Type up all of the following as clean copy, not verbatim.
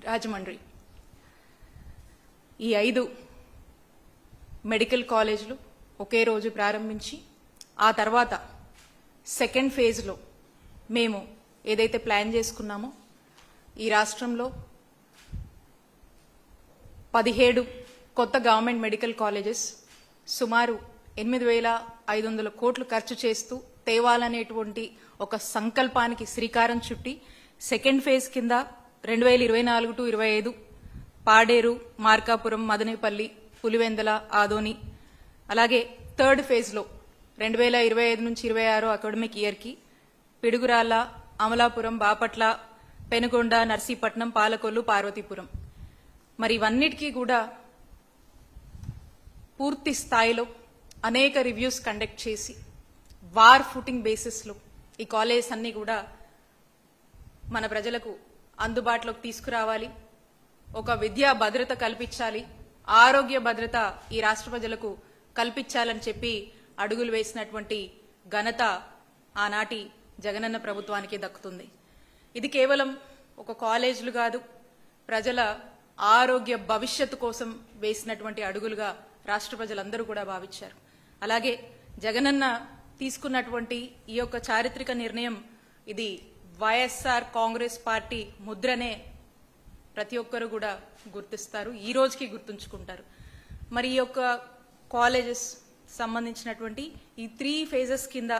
రాజమండ్రి ఈ 5 మెడికల్ కాలేజీలు ఒకే రోజు ప్రారంభించి ఆ తర్వాత సెకండ్ ఫేజ్లో మేము ఏదైతే ప్లాన్ చేసుకున్నామో ఈ రాష్ట్రంలో 17 కొత్త గవర్నమెంట్ మెడికల్ కాలేజెస్ సుమారు 8,500 కోట్లు ఖర్చు చేస్తూ తేవాలనేటువంటి ఒక సంకల్పానికి శ్రీకారం చుట్టి సెకండ్ ఫేజ్ కింద 2024 టు 25 పాడేరు, మార్కాపురం, మదనేపల్లి, పులివెందల, ఆదోని, అలాగే థర్డ్ ఫేజ్లో 2025 నుంచి 26 అకాడమిక్ ఇయర్కి పిడుగురాళ్ల, అమలాపురం, బాపట్ల, పెనుగొండ, నర్సీపట్నం, పాలకొల్లు, పార్వతీపురం. మరి ఇవన్నిటికీ కూడా పూర్తి స్థాయిలో అనేక రివ్యూస్ కండక్ట్ చేసి వార్ ఫుటింగ్ బేసిస్లో ఈ కాలేజెస్ అన్ని కూడా మన ప్రజలకు అందుబాటులోకి తీసుకురావాలి, ఒక విద్యా భద్రత కల్పించాలి, ఆరోగ్య భద్రత ఈ రాష్ట్ర ప్రజలకు కల్పించాలని చెప్పి అడుగులు వేసినటువంటి ఘనత ఆనాటి జగనన్న ప్రభుత్వానికి దక్కుతుంది. ఇది కేవలం ఒక కాలేజీలు కాదు, ప్రజల ఆరోగ్య భవిష్యత్తు కోసం వేసినటువంటి అడుగులుగా రాష్ట్ర ప్రజలందరూ కూడా భావించారు. అలాగే జగనన్న తీసుకున్నటువంటి ఈ యొక్క చారిత్రక నిర్ణయం ఇది వైఎస్ఆర్ కాంగ్రెస్ పార్టీ ముద్రనే ప్రతి ఒక్కరు కూడా గుర్తిస్తారు, ఈ రోజుకి గుర్తుంచుకుంటారు. మరి ఈ యొక్క కాలేజెస్ సంబంధించినటువంటి ఈ 3 ఫేజెస్ కింద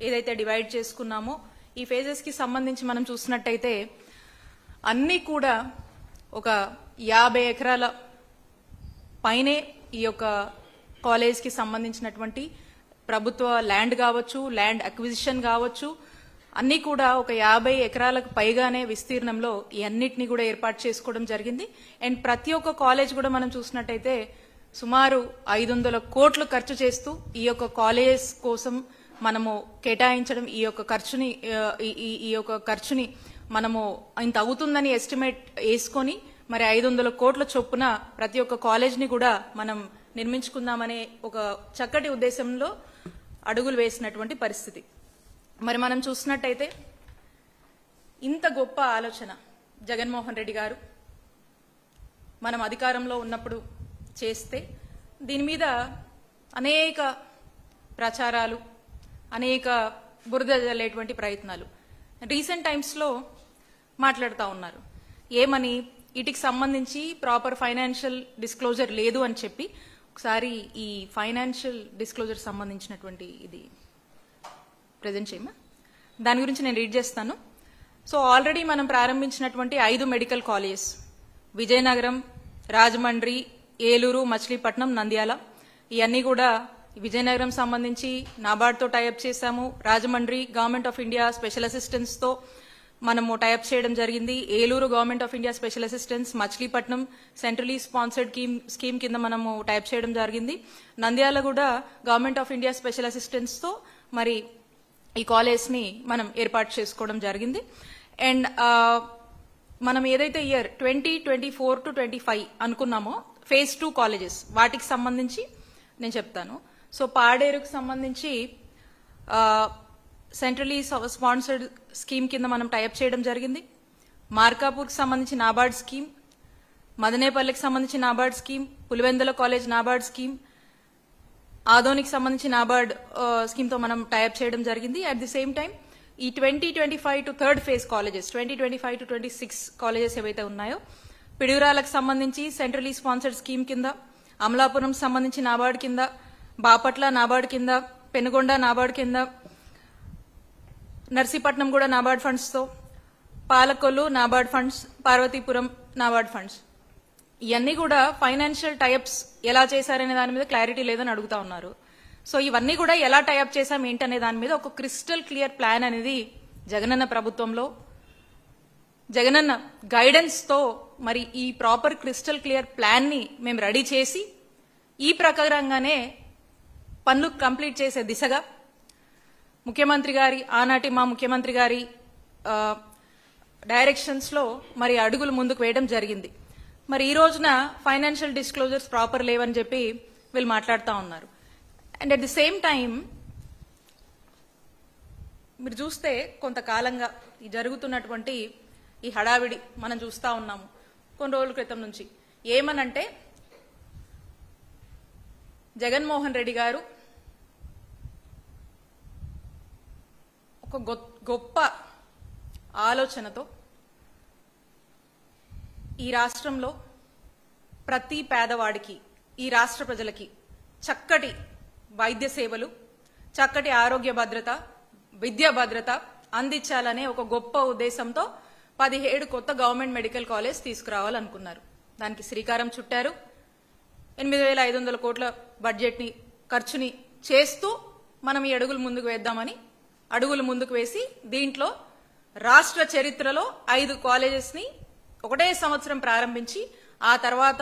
ఏదైతే డివైడ్ చేసుకున్నామో ఈ ఫేజెస్ కి సంబంధించి మనం చూసినట్టయితే అన్నీ కూడా ఒక 50 ఎకరాల పైనే ఈ యొక్క కాలేజ్కి సంబంధించినటువంటి ప్రభుత్వ ల్యాండ్ కావచ్చు, ల్యాండ్ అక్విజిషన్ కావచ్చు, అన్నీ కూడా ఒక 50 ఎకరాలకు పైగానే విస్తీర్ణంలో ఈ అన్నిటినీ కూడా ఏర్పాటు చేసుకోవడం జరిగింది. అండ్ ప్రతి ఒక్క కాలేజ్ కూడా మనం చూసినట్టయితే సుమారు 500 కోట్లు ఖర్చు చేస్తూ ఈ యొక్క కాలేజ్ కోసం మనము కేటాయించడం, ఈ యొక్క ఖర్చుని మనము ఇంత అవుతుందని ఎస్టిమేట్ వేసుకొని మరి 500 కోట్ల చొప్పున ప్రతి ఒక్క కాలేజ్ని కూడా మనం నిర్మించుకుందామనే ఒక చక్కటి ఉద్దేశంలో అడుగులు వేసినటువంటి పరిస్థితి. మరి మనం చూసినట్టయితే ఇంత గొప్ప ఆలోచన జగన్మోహన్ రెడ్డి గారు మనం అధికారంలో ఉన్నప్పుడు చేస్తే దీని మీద అనేక ప్రచారాలు, అనేక బురద జల్లేటువంటి ప్రయత్నాలు రీసెంట్ టైమ్స్లో మాట్లాడుతూ ఉన్నారు. ఏమని, వీటికి సంబంధించి ప్రాపర్ ఫైనాన్షియల్ డిస్క్లోజర్ లేదు అని చెప్పి ఒకసారి ఈ ఫైనాన్షియల్ డిస్క్లోజర్ సంబంధించినటువంటి ఇది ప్రజెంట్ చేయమా, దాని గురించి నేను రీడ్ చేస్తాను. సో ఆల్రెడీ మనం ప్రారంభించినటువంటి 5 మెడికల్ కాలేజెస్ విజయనగరం, రాజమండ్రి, ఏలూరు, మచిలీపట్నం, నంద్యాల, ఇవన్నీ కూడా విజయనగరం సంబంధించి నాబార్డ్తో టైఅప్ చేశాము. Rajahmundry government of India special అసిస్టెన్స్తో మనము టైఅప్ చేయడం జరిగింది. Eluru government of India special assistance, Machilipatnam centrally sponsored scheme కింద మనము టైప్ చేయడం జరిగింది. నంద్యాల కూడా గవర్నమెంట్ ఆఫ్ ఇండియా స్పెషల్ అసిస్టెన్స్తో మరి ఈ కాలేజ్ని మనం ఏర్పాటు చేసుకోవడం జరిగింది. అండ్ మనం ఏదైతే ఇయర్ 2024 to 25 అనుకున్నామో ఫేజ్ 2 కాలేజెస్ వాటికి సంబంధించి నేను చెప్తాను. సో పాడేరుకు సంబంధించి సెంట్రలీ స్పాన్సర్డ్ స్కీమ్ కింద మనం టైఅప్ చేయడం జరిగింది. మార్కాపూర్కి సంబంధించి నాబార్డ్ స్కీమ్, మదనేపల్లికి సంబంధించి NABARD scheme, Pulivendula college NABARD scheme, ఆదోనికి సంబంధించి నాబార్డ్ స్కీమ్తో మనం టైఅప్ చేయడం జరిగింది. అట్ ది సేమ్ టైం ఈ 2025 to third phase colleges 2025 to 26 colleges ఏవైతే ఉన్నాయో పిడుగురాలకు సంబంధించి సెంట్రలీ స్పాన్సర్డ్ స్కీమ్ కింద, అమలాపురం సంబంధించి నాబార్డ్ కింద, బాపట్ల నాబార్డ్ కింద, పెనుగొండ నాబార్డ్ కింద, నర్సీపట్నం కూడా నాబార్డ్ ఫండ్స్తో, పాలకొల్లు నాబార్డ్ ఫండ్స్, పార్వతీపురం నాబార్డ్ ఫండ్స్, ఇవన్నీ కూడా ఫైనాన్షియల్ టైఅప్స్ ఎలా చేశారనే దాని మీద క్లారిటీ లేదని అడుగుతా ఉన్నారు. సో ఇవన్నీ కూడా ఎలా టైఅప్ చేశాం ఏంటనే దాని మీద ఒక క్రిస్టల్ క్లియర్ ప్లాన్ అనేది జగనన్న ప్రభుత్వంలో జగనన్న గైడెన్స్తో మరి ఈ ప్రాపర్ క్రిస్టల్ క్లియర్ ప్లాన్ని మేము రెడీ చేసి ఈ ప్రకారంగానే పనులు కంప్లీట్ చేసే దిశగా ముఖ్యమంత్రి గారి ఆనాటి మా ముఖ్యమంత్రి గారి డైరెక్షన్స్లో మరి అడుగులు ముందుకు వేయడం జరిగింది. మరి ఈ రోజున ఫైనాన్షియల్ డిస్క్లోజర్స్ ప్రాపర్ లేవని చెప్పి వీళ్ళు మాట్లాడుతూ ఉన్నారు. And at the same time మీరు చూస్తే కొంతకాలంగా ఈ జరుగుతున్నటువంటి ఈ హడావిడి మనం చూస్తూ ఉన్నాము. కొన్ని రోజుల క్రితం నుంచి. ఏమనంటే జగన్మోహన్ రెడ్డి గారు ఒక గొప్ప ఆలోచనతో ఈ రాష్ట్రంలో ప్రతి పేదవాడికి, ఈ రాష్ట్ర ప్రజలకి చక్కటి వైద్య సేవలు, చక్కటి ఆరోగ్య భద్రత, విద్యా భద్రత అందించాలనే ఒక గొప్ప ఉద్దేశంతో 17 కొత్త గవర్నమెంట్ మెడికల్ కాలేజ్ తీసుకురావాలనుకున్నారు. దానికి శ్రీకారం చుట్టారు. 8,500 కోట్ల బడ్జెట్ ని ఖర్చుని చేస్తూ మనం ఈ అడుగులు ముందుకు వేసి దీంట్లో రాష్ట్ర చరిత్రలో 5 కాలేజెస్ ని ఒకటే సంవత్సరం ప్రారంభించి ఆ తర్వాత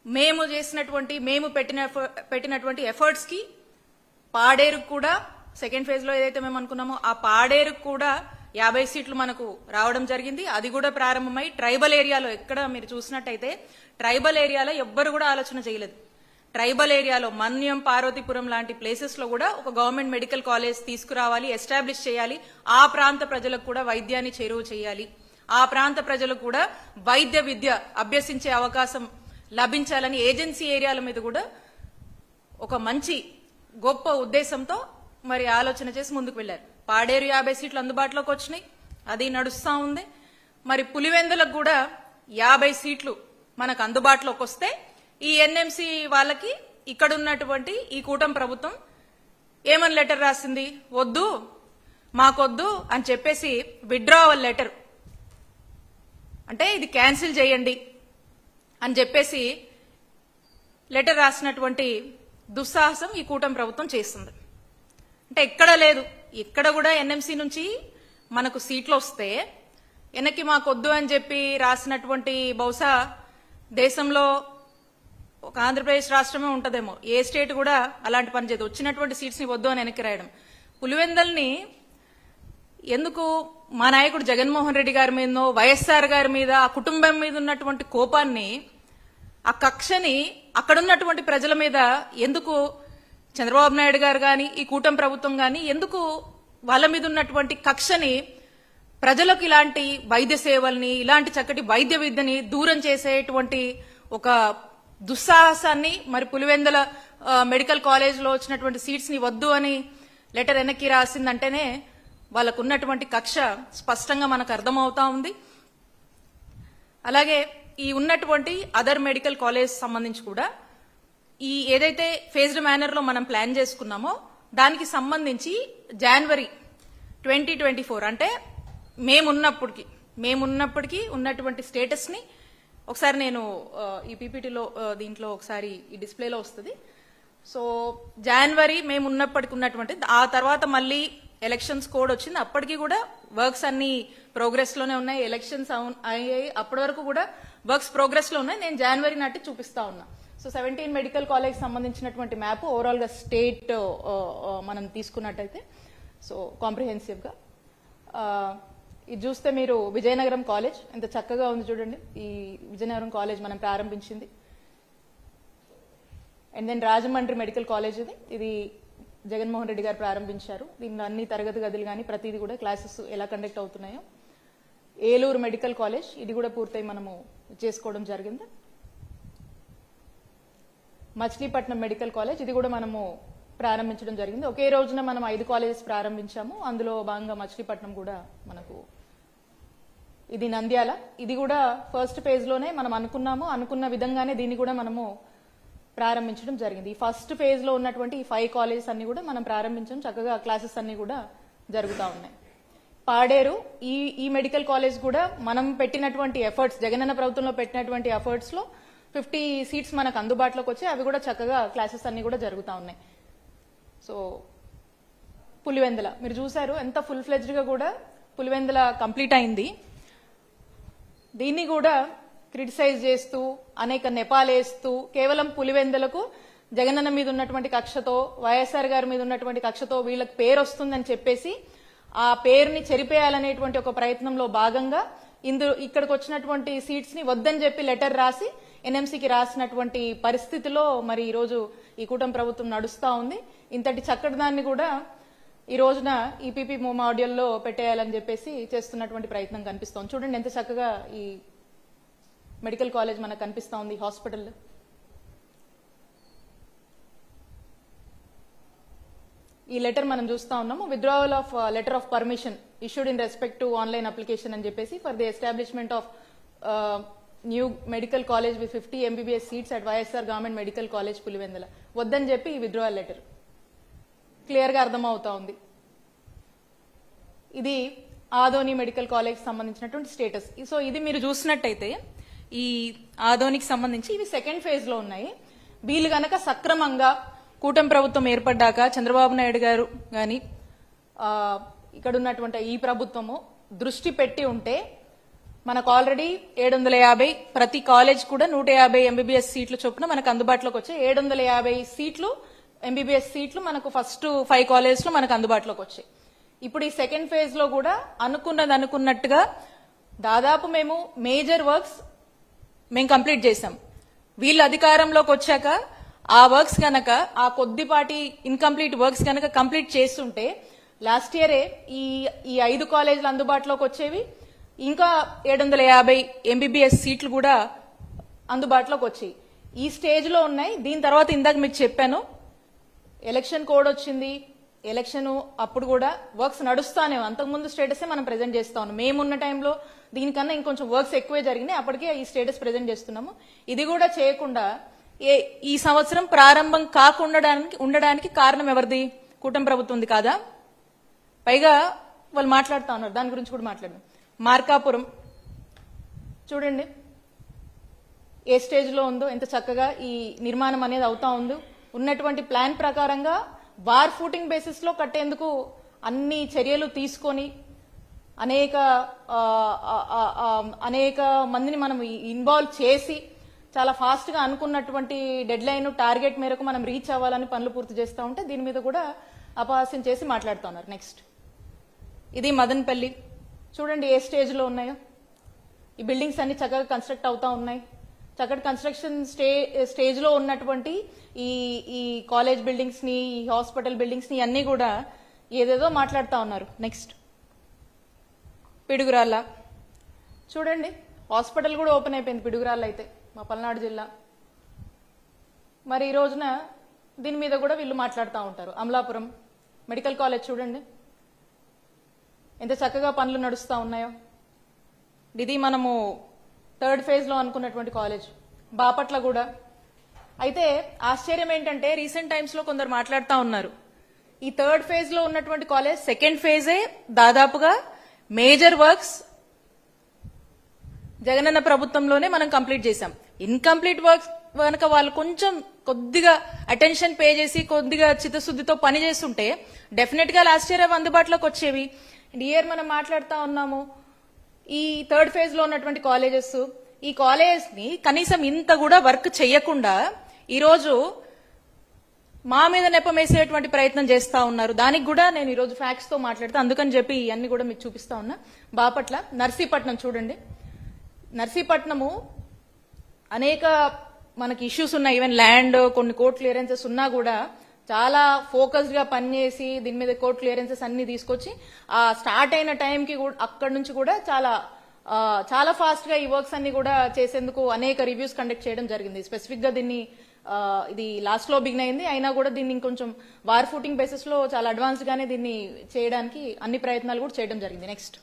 మేము పెట్టినటువంటి ఎఫర్ట్స్ కి పాడేరుకు కూడా సెకండ్ ఫేజ్ లో ఏదైతే మేము అనుకున్నామో ఆ పాడేరుకు కూడా 50 సీట్లు మనకు రావడం జరిగింది. అది కూడా ప్రారంభమై ట్రైబల్ ఏరియాలో ఎక్కడ మీరు చూసినట్టయితే ట్రైబల్ ఏరియాలో ఎవ్వరు కూడా ఆలోచన చేయలేదు. ట్రైబల్ ఏరియాలో మన్యం, పార్వతీపురం లాంటి ప్లేసెస్ లో కూడా ఒక గవర్నమెంట్ మెడికల్ కాలేజ్ తీసుకురావాలి, ఎస్టాబ్లిష్ చేయాలి. ఆ ప్రాంత ప్రజలకు కూడా వైద్యాన్ని చేరువ చేయాలి. ఆ ప్రాంత ప్రజలకు కూడా వైద్య విద్య అభ్యసించే అవకాశం లభించాలని ఏజెన్సీ ఏరియాల మీద కూడా ఒక మంచి గొప్ప ఉద్దేశంతో మరి ఆలోచన చేసి ముందుకు వెళ్లారు. పాడేరు 50 సీట్లు అందుబాటులోకి వచ్చినాయి, అది నడుస్తా ఉంది. మరి పులివెందులకు కూడా 50 సీట్లు మనకు అందుబాటులోకి వస్తే ఈ ఎన్ఎంసీ వాళ్ళకి ఇక్కడ ఉన్నటువంటి ఈ కూటమి ప్రభుత్వం ఏమని లెటర్ రాసింది, వద్దు మాకొద్దు అని చెప్పేసి విత్డ్రావల్ లెటర్, అంటే ఇది క్యాన్సిల్ చేయండి అని చెప్పేసి లెటర్ రాసినటువంటి దుస్సాహసం ఈ కూటమి ప్రభుత్వం చేస్తుంది. అంటే ఎక్కడ లేదు, ఇక్కడ కూడా ఎన్ఎంసీ నుంచి మనకు సీట్లు వస్తే వెనక్కి మాకొద్దు అని చెప్పి రాసినటువంటి బహుశా దేశంలో ఒక ఆంధ్రప్రదేశ్ రాష్ట్రమే ఉంటదేమో, ఏ స్టేట్ కూడా అలాంటి పని చేయదు. వచ్చినటువంటి సీట్స్ ని వద్దు అని వెనక్కి రాయడం. పులివెందల్ని ఎందుకు మా నాయకుడు జగన్మోహన్ రెడ్డి గారి మీదనో వైఎస్ఆర్ గారి మీద ఆ కుటుంబం మీద ఉన్నటువంటి కోపాన్ని, ఆ కక్షని అక్కడున్నటువంటి ప్రజల మీద ఎందుకు చంద్రబాబు నాయుడు గారు గాని ఈ కూటమి ప్రభుత్వం గాని ఎందుకు వాళ్ళ మీద ఉన్నటువంటి కక్షని ప్రజలకు ఇలాంటి వైద్య సేవల్ని, ఇలాంటి చక్కటి వైద్య విద్యని దూరం చేసేటువంటి ఒక దుస్సాహసాన్ని మరి పులివెందుల మెడికల్ కాలేజ్ లో వచ్చినటువంటి సీట్స్ ని వద్దు అని లెటర్ వెనక్కి రాసిందంటేనే వాళ్ళకు ఉన్నటువంటి కక్ష స్పష్టంగా మనకు అర్థమవుతా ఉంది. అలాగే ఈ ఉన్నటువంటి అదర్ మెడికల్ కాలేజ్ సంబంధించి కూడా ఈ ఏదైతే ఫేజ్డ్ మేనర్ లో మనం ప్లాన్ చేసుకున్నామో దానికి సంబంధించి జనవరి 2024 అంటే మేమున్నప్పటికీ ఉన్నటువంటి స్టేటస్ ని ఒకసారి నేను ఈ పీపీటీలో దీంట్లో ఒకసారి ఈ డిస్ప్లేలో వస్తుంది. సో జనవరి మేమున్నప్పటికి ఉన్నటువంటి, ఆ తర్వాత మళ్ళీ ఎలక్షన్స్ కోడ్ వచ్చింది. అప్పటికి కూడా వర్క్స్ అన్ని ప్రోగ్రెస్ లోనే ఉన్నాయి. ఎలక్షన్స్ అయ్యాయి, అప్పటి వరకు కూడా వర్క్స్ ప్రోగ్రెస్ లో ఉన్నాయి. నేను జనవరి నాటి చూపిస్తా ఉన్నా. సో 17 మెడికల్ కాలేజ్ సంబంధించినటువంటి మ్యాప్ ఓవరాల్ గా స్టేట్ మనం తీసుకున్నట్టయితే సో కాంప్రిహెన్సివ్ గా ఇది చూస్తే మీరు విజయనగరం కాలేజ్ ఎంత చక్కగా ఉంది చూడండి. ఈ విజయనగరం కాలేజ్ మనం ప్రారంభించింది. And then Rajahmundry medical college ఇది జగన్మోహన్ రెడ్డి గారు ప్రారంభించారు. దీనిలో అన్ని తరగతి గదులు కానీ ప్రతిదీ కూడా క్లాసెస్ ఎలా కండక్ట్ అవుతున్నాయో. ఏలూరు మెడికల్ కాలేజ్ ఇది కూడా పూర్తయి మనము చేసుకోవడం జరిగింది. మచిలీపట్నం మెడికల్ కాలేజ్ ఇది కూడా మనము ప్రారంభించడం జరిగింది. ఒకే రోజున మనం 5 కాలేజెస్ ప్రారంభించాము. అందులో భాగంగా మచిలీపట్నం కూడా మనకు, ఇది నంద్యాల, ఇది కూడా ఫస్ట్ ఫేజ్ లోనే మనం అనుకున్న విధంగానే దీన్ని కూడా మనము ప్రారంభించడం జరిగింది. ఈ ఫస్ట్ ఫేజ్ లో ఉన్నటువంటి ఈ 5 కాలేజెస్ అన్ని కూడా మనం ప్రారంభించాం. చక్కగా క్లాసెస్ అన్ని కూడా జరుగుతూ ఉన్నాయి. పాడేరు ఈ మెడికల్ కాలేజ్ కూడా మనం పెట్టినటువంటి ఎఫర్ట్స్, జగనన్న ప్రభుత్వంలో పెట్టినటువంటి ఎఫర్ట్స్ లో 50 సీట్స్ మనకు అందుబాటులోకి వచ్చాయి. అవి కూడా చక్కగా క్లాసెస్ అన్ని కూడా జరుగుతూ ఉన్నాయి. సో పులివెందుల మీరు చూసారు ఎంత ఫుల్ ఫ్లెడ్జ్డ్ గా కూడా పులివెందుల కంప్లీట్ అయింది. దీన్ని కూడా క్రిటిసైజ్ చేస్తూ అనేక నెపాలేస్తూ కేవలం పులివెందులకు జగనన్న మీద ఉన్నటువంటి కక్షతో, వైఎస్ఆర్ గారి మీద ఉన్నటువంటి కక్షతో వీళ్ళకి పేరు వస్తుందని చెప్పేసి ఆ పేరుని చెరిపేయాలనేటువంటి ఒక ప్రయత్నంలో భాగంగా ఇక్కడికి వచ్చినటువంటి సీట్స్ ని వద్దని చెప్పి లెటర్ రాసి ఎన్ఎంసీకి రాసినటువంటి పరిస్థితిలో మరి ఈ రోజు ఈ కూటమి ప్రభుత్వం నడుస్తా ఉంది. ఇంతటి చక్కటి దాన్ని కూడా ఈ రోజున ఈపీపీ మాడ్యూల్లో పెట్టేయాలని చెప్పేసి చేస్తున్నటువంటి ప్రయత్నం కనిపిస్తోంది. చూడండి ఎంత చక్కగా ఈ మెడికల్ కాలేజ్ మనకు కనిపిస్తా ఉంది హాస్పిటల్. ఈ లెటర్ మనం చూస్తా ఉన్నాము, withdrawal of letter of permission issued in respect to online application అని చెప్పేసి for the establishment of new medical college with 50 MBBS seats at YSR government medical college Pulivendula వద్దని చెప్పి ఈ విత్డ్రావల్ లెటర్ క్లియర్ గా అర్థమవుతా ఉంది. ఇది ఆదోని మెడికల్ కాలేజ్ సంబంధించినటువంటి స్టేటస్. సో ఇది మీరు చూసినట్టయితే ఈ ఆదోనికి సంబంధించి ఇవి సెకండ్ ఫేజ్ లో ఉన్నాయి. వీళ్ళు గనక సక్రమంగా కూటమి ప్రభుత్వం ఏర్పడ్డాక చంద్రబాబు నాయుడు గారు గాని ఇక్కడ ఉన్నటువంటి ఈ ప్రభుత్వము దృష్టి పెట్టి ఉంటే మనకు ఆల్రెడీ 750 ప్రతి కాలేజ్ కూడా 150 MBBS సీట్లు చొప్పున మనకు అందుబాటులోకి వచ్చాయి. 750 సీట్లు MBBS సీట్లు మనకు ఫస్ట్ 5 కాలేజెస్ లో మనకు అందుబాటులోకి వచ్చాయి. ఇప్పుడు ఈ సెకండ్ ఫేజ్ లో కూడా అనుకున్నట్టుగా దాదాపు మేము మేజర్ వర్క్స్ మేము కంప్లీట్ చేసాం. వీళ్ళు అధికారంలోకి వచ్చాక ఆ వర్క్స్ గనక ఆ కొద్దిపాటి ఇన్కంప్లీట్ వర్క్స్ గనక కంప్లీట్ చేస్తుంటే లాస్ట్ ఇయరే ఈ 5 కాలేజీలు అందుబాటులోకి వచ్చేవి, ఇంకా 750 MBBS సీట్లు కూడా అందుబాటులోకి వచ్చాయి. ఈ స్టేజ్ లో ఉన్నాయి. దీని తర్వాత ఇందాక మీకు చెప్పాను ఎలక్షన్ కోడ్ వచ్చింది, ఎలక్షన్ అప్పుడు కూడా వర్క్స్ నడుస్తానే అంతకుముందు స్టేటసే మనం ప్రెజెంట్ చేస్తా ఉన్నాం. మేమున్న టైంలో దీనికన్నా ఇంకొంచెం వర్క్స్ ఎక్కువే జరిగినాయి, అప్పటికే ఈ స్టేటస్ ప్రెజెంట్ చేస్తున్నాము. ఇది కూడా చేయకుండా ఈ సంవత్సరం ప్రారంభం కాకుండా ఉండడానికి కారణం ఎవరిది? కూటమి ప్రభుత్వం కాదా? పైగా వాళ్ళు మాట్లాడుతా ఉన్నారు, దాని గురించి కూడా మాట్లాడదాం. మార్కాపురం చూడండి ఏ స్టేజ్ లో ఉందో, ఎంత చక్కగా ఈ నిర్మాణం అనేది అవుతా ఉందో. ఉన్నటువంటి ప్లాన్ ప్రకారంగా వార్ ఫూటింగ్ బేసిస్ లో కట్టేందుకు అన్ని చర్యలు తీసుకొని అనేక మందిని మనం ఇన్వాల్వ్ చేసి చాలా ఫాస్ట్ గా అనుకున్నటువంటి డెడ్ లైన్ టార్గెట్ మేరకు మనం రీచ్ అవ్వాలని పనులు పూర్తి చేస్తూ ఉంటే దీని మీద కూడా అపహాస్యం చేసి మాట్లాడుతూ ఉన్నారు. నెక్స్ట్ ఇది మదనపల్లి చూడండి ఏ స్టేజ్ లో ఉన్నాయో. ఈ బిల్డింగ్స్ అన్ని చక్కగా కన్స్ట్రక్ట్ అవుతా ఉన్నాయి. చక్కటి కన్స్ట్రక్షన్ స్టేజ్ లో ఉన్నటువంటి ఈ కాలేజ్ బిల్డింగ్స్ ని, ఈ హాస్పిటల్ బిల్డింగ్స్ ని అన్ని కూడా ఏదేదో మాట్లాడుతూ ఉన్నారు. నెక్స్ట్ పిడుగురాళ్ళ చూడండి హాస్పిటల్ కూడా ఓపెన్ అయిపోయింది పిడుగురాళ్ళ అయితే మా పల్నాడు జిల్లా. మరి ఈ రోజున దీని మీద కూడా వీళ్ళు మాట్లాడుతూ ఉంటారు. అమలాపురం మెడికల్ కాలేజ్ చూడండి ఎంత చక్కగా పనులు నడుస్తూ ఉన్నాయో. ఇది మనము థర్డ్ ఫేజ్ లో అనుకున్నటువంటి కాలేజ్. బాపట్ల కూడా. అయితే ఆశ్చర్యం ఏంటంటే రీసెంట్ టైమ్స్ లో కొందరు మాట్లాడుతూ ఉన్నారు ఈ థర్డ్ ఫేజ్ లో ఉన్నటువంటి కాలేజ్ సెకండ్ ఫేజే దాదాపుగా మేజర్ వర్క్స్ జగనన్న ప్రభుత్వంలోనే మనం కంప్లీట్ చేశాం. ఇన్కంప్లీట్ వర్క్స్ కనుక వాళ్ళు కొద్దిగా అటెన్షన్ పే చేసి కొద్దిగా చిత్తశుద్ధితో పని చేస్తుంటే డెఫినెట్ గా లాస్ట్ ఇయర్ అందుబాటులోకి వచ్చేవి. అండ్ ఇయర్ మనం మాట్లాడుతూ ఉన్నాము ఈ థర్డ్ ఫేజ్ లో ఉన్నటువంటి కాలేజెస్, ఈ కాలేజ్ ని కనీసం ఇంత కూడా వర్క్ చేయకుండా ఈరోజు మా మీద నెపమేసేటువంటి ప్రయత్నం చేస్తా ఉన్నారు. దానికి కూడా నేను ఈరోజు ఫ్యాక్ట్స్ తో మాట్లాడుతా, అందుకని చెప్పి ఇవన్నీ కూడా మీకు చూపిస్తా ఉన్నా. బాపట్ల నర్సీపట్నం చూడండి. నర్సీపట్నము అనేక మనకి ఇష్యూస్ ఉన్నాయి. ఈవెన్ ల్యాండ్ కొన్ని కోర్ట్ క్లియరెన్సెస్ ఉన్నా కూడా చాలా ఫోకస్డ్ గా పనిచేసి దీని మీద కోర్ట్ క్లియరెన్సెస్ అన్ని తీసుకొచ్చి ఆ స్టార్ట్ అయిన టైంకి అక్కడి నుంచి కూడా చాలా ఫాస్ట్ గా ఈ వర్క్స్ అన్ని కూడా చేసేందుకు అనేక రివ్యూస్ కండక్ట్ చేయడం జరిగింది. స్పెసిఫిక్ గా దీన్ని ఇది లాస్ట్ లో బిగిన్ అయింది, అయినా కూడా దీన్ని ఇంకొంచెం వార్ ఫూటింగ్ బేసిస్ లో చాలా అడ్వాన్స్డ్ గానే దీన్ని చేయడానికి అన్ని ప్రయత్నాలు కూడా చేయడం జరిగింది. నెక్స్ట్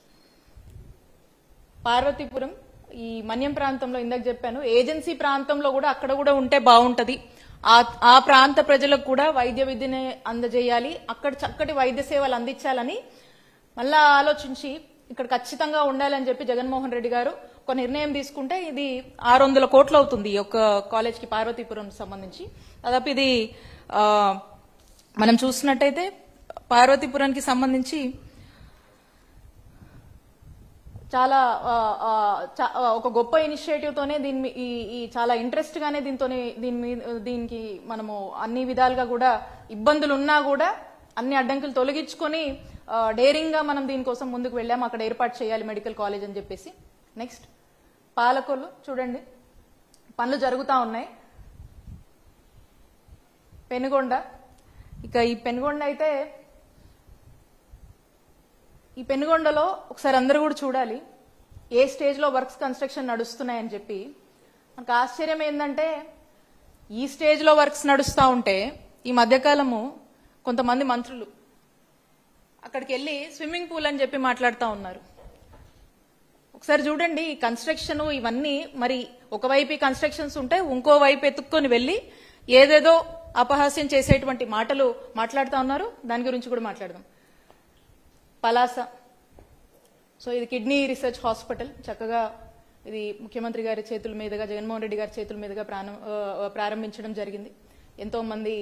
పార్వతీపురం ఈ మన్యం ప్రాంతంలో ఇందాక చెప్పాను ఏజెన్సీ ప్రాంతంలో కూడా అక్కడ కూడా ఉంటే బాగుంటది. ఆ ప్రాంత ప్రజలకు కూడా వైద్య విద్యని అందజేయాలి, అక్కడ చక్కటి వైద్య సేవలు అందించాలని మళ్ళా ఆలోచించి ఇక్కడ ఖచ్చితంగా ఉండాలని చెప్పి జగన్మోహన్ రెడ్డి గారు ఒక నిర్ణయం తీసుకుంటే ఇది 600 కోట్లు అవుతుంది ఒక కాలేజ్ కి పార్వతీపురం సంబంధించి. దాదాపు ఇది మనం చూసినట్టయితే పార్వతీపురానికి సంబంధించి చాలా ఒక గొప్ప ఇనిషియేటివ్ తోనే ఈ చాలా ఇంట్రెస్ట్ గానే దీనికి మనము అన్ని విధాలుగా కూడా ఇబ్బందులు ఉన్నా కూడా అన్ని అడ్డంకులు తొలగించుకొని డేరింగ్ గా మనం దీనికోసం ముందుకు వెళ్ళాము, అక్కడ ఏర్పాటు చేయాలి మెడికల్ కాలేజ్ అని చెప్పేసి. నెక్స్ట్ పాలకొల్లు చూడండి పనులు జరుగుతా ఉన్నాయి. పెనుగొండ, ఇక ఈ పెనుగొండ అయితే ఈ పెనుగొండలో ఒకసారి అందరూ కూడా చూడాలి ఏ స్టేజ్ లో వర్క్స్ కన్స్ట్రక్షన్ నడుస్తున్నాయని చెప్పి. నాకు ఆశ్చర్యం ఏంటంటే ఈ స్టేజ్లో వర్క్స్ నడుస్తూ ఉంటే ఈ మధ్యకాలము కొంతమంది మంత్రులు అక్కడికి వెళ్ళి స్విమ్మింగ్ పూల్ అని చెప్పి మాట్లాడుతూ ఉన్నారు. ఒకసారి చూడండి, ఈ కన్స్ట్రక్షన్ ఇవన్నీ మరి ఒకవైపు ఈ కన్స్ట్రక్షన్స్ ఉంటే ఇంకోవైపు ఎత్తుక్కొని వెళ్ళి ఏదేదో అపహాస్యం చేసేటువంటి మాటలు మాట్లాడుతూ ఉన్నారు. దాని గురించి కూడా మాట్లాడదాం. పలాస, సో ఇది కిడ్నీ రీసెర్చ్ హాస్పిటల్, చక్కగా ఇది ముఖ్యమంత్రి గారి చేతుల మీదుగా, జగన్మోహన్ రెడ్డి గారి చేతుల మీదుగా ప్రారంభించడం జరిగింది. ఎంతో మంది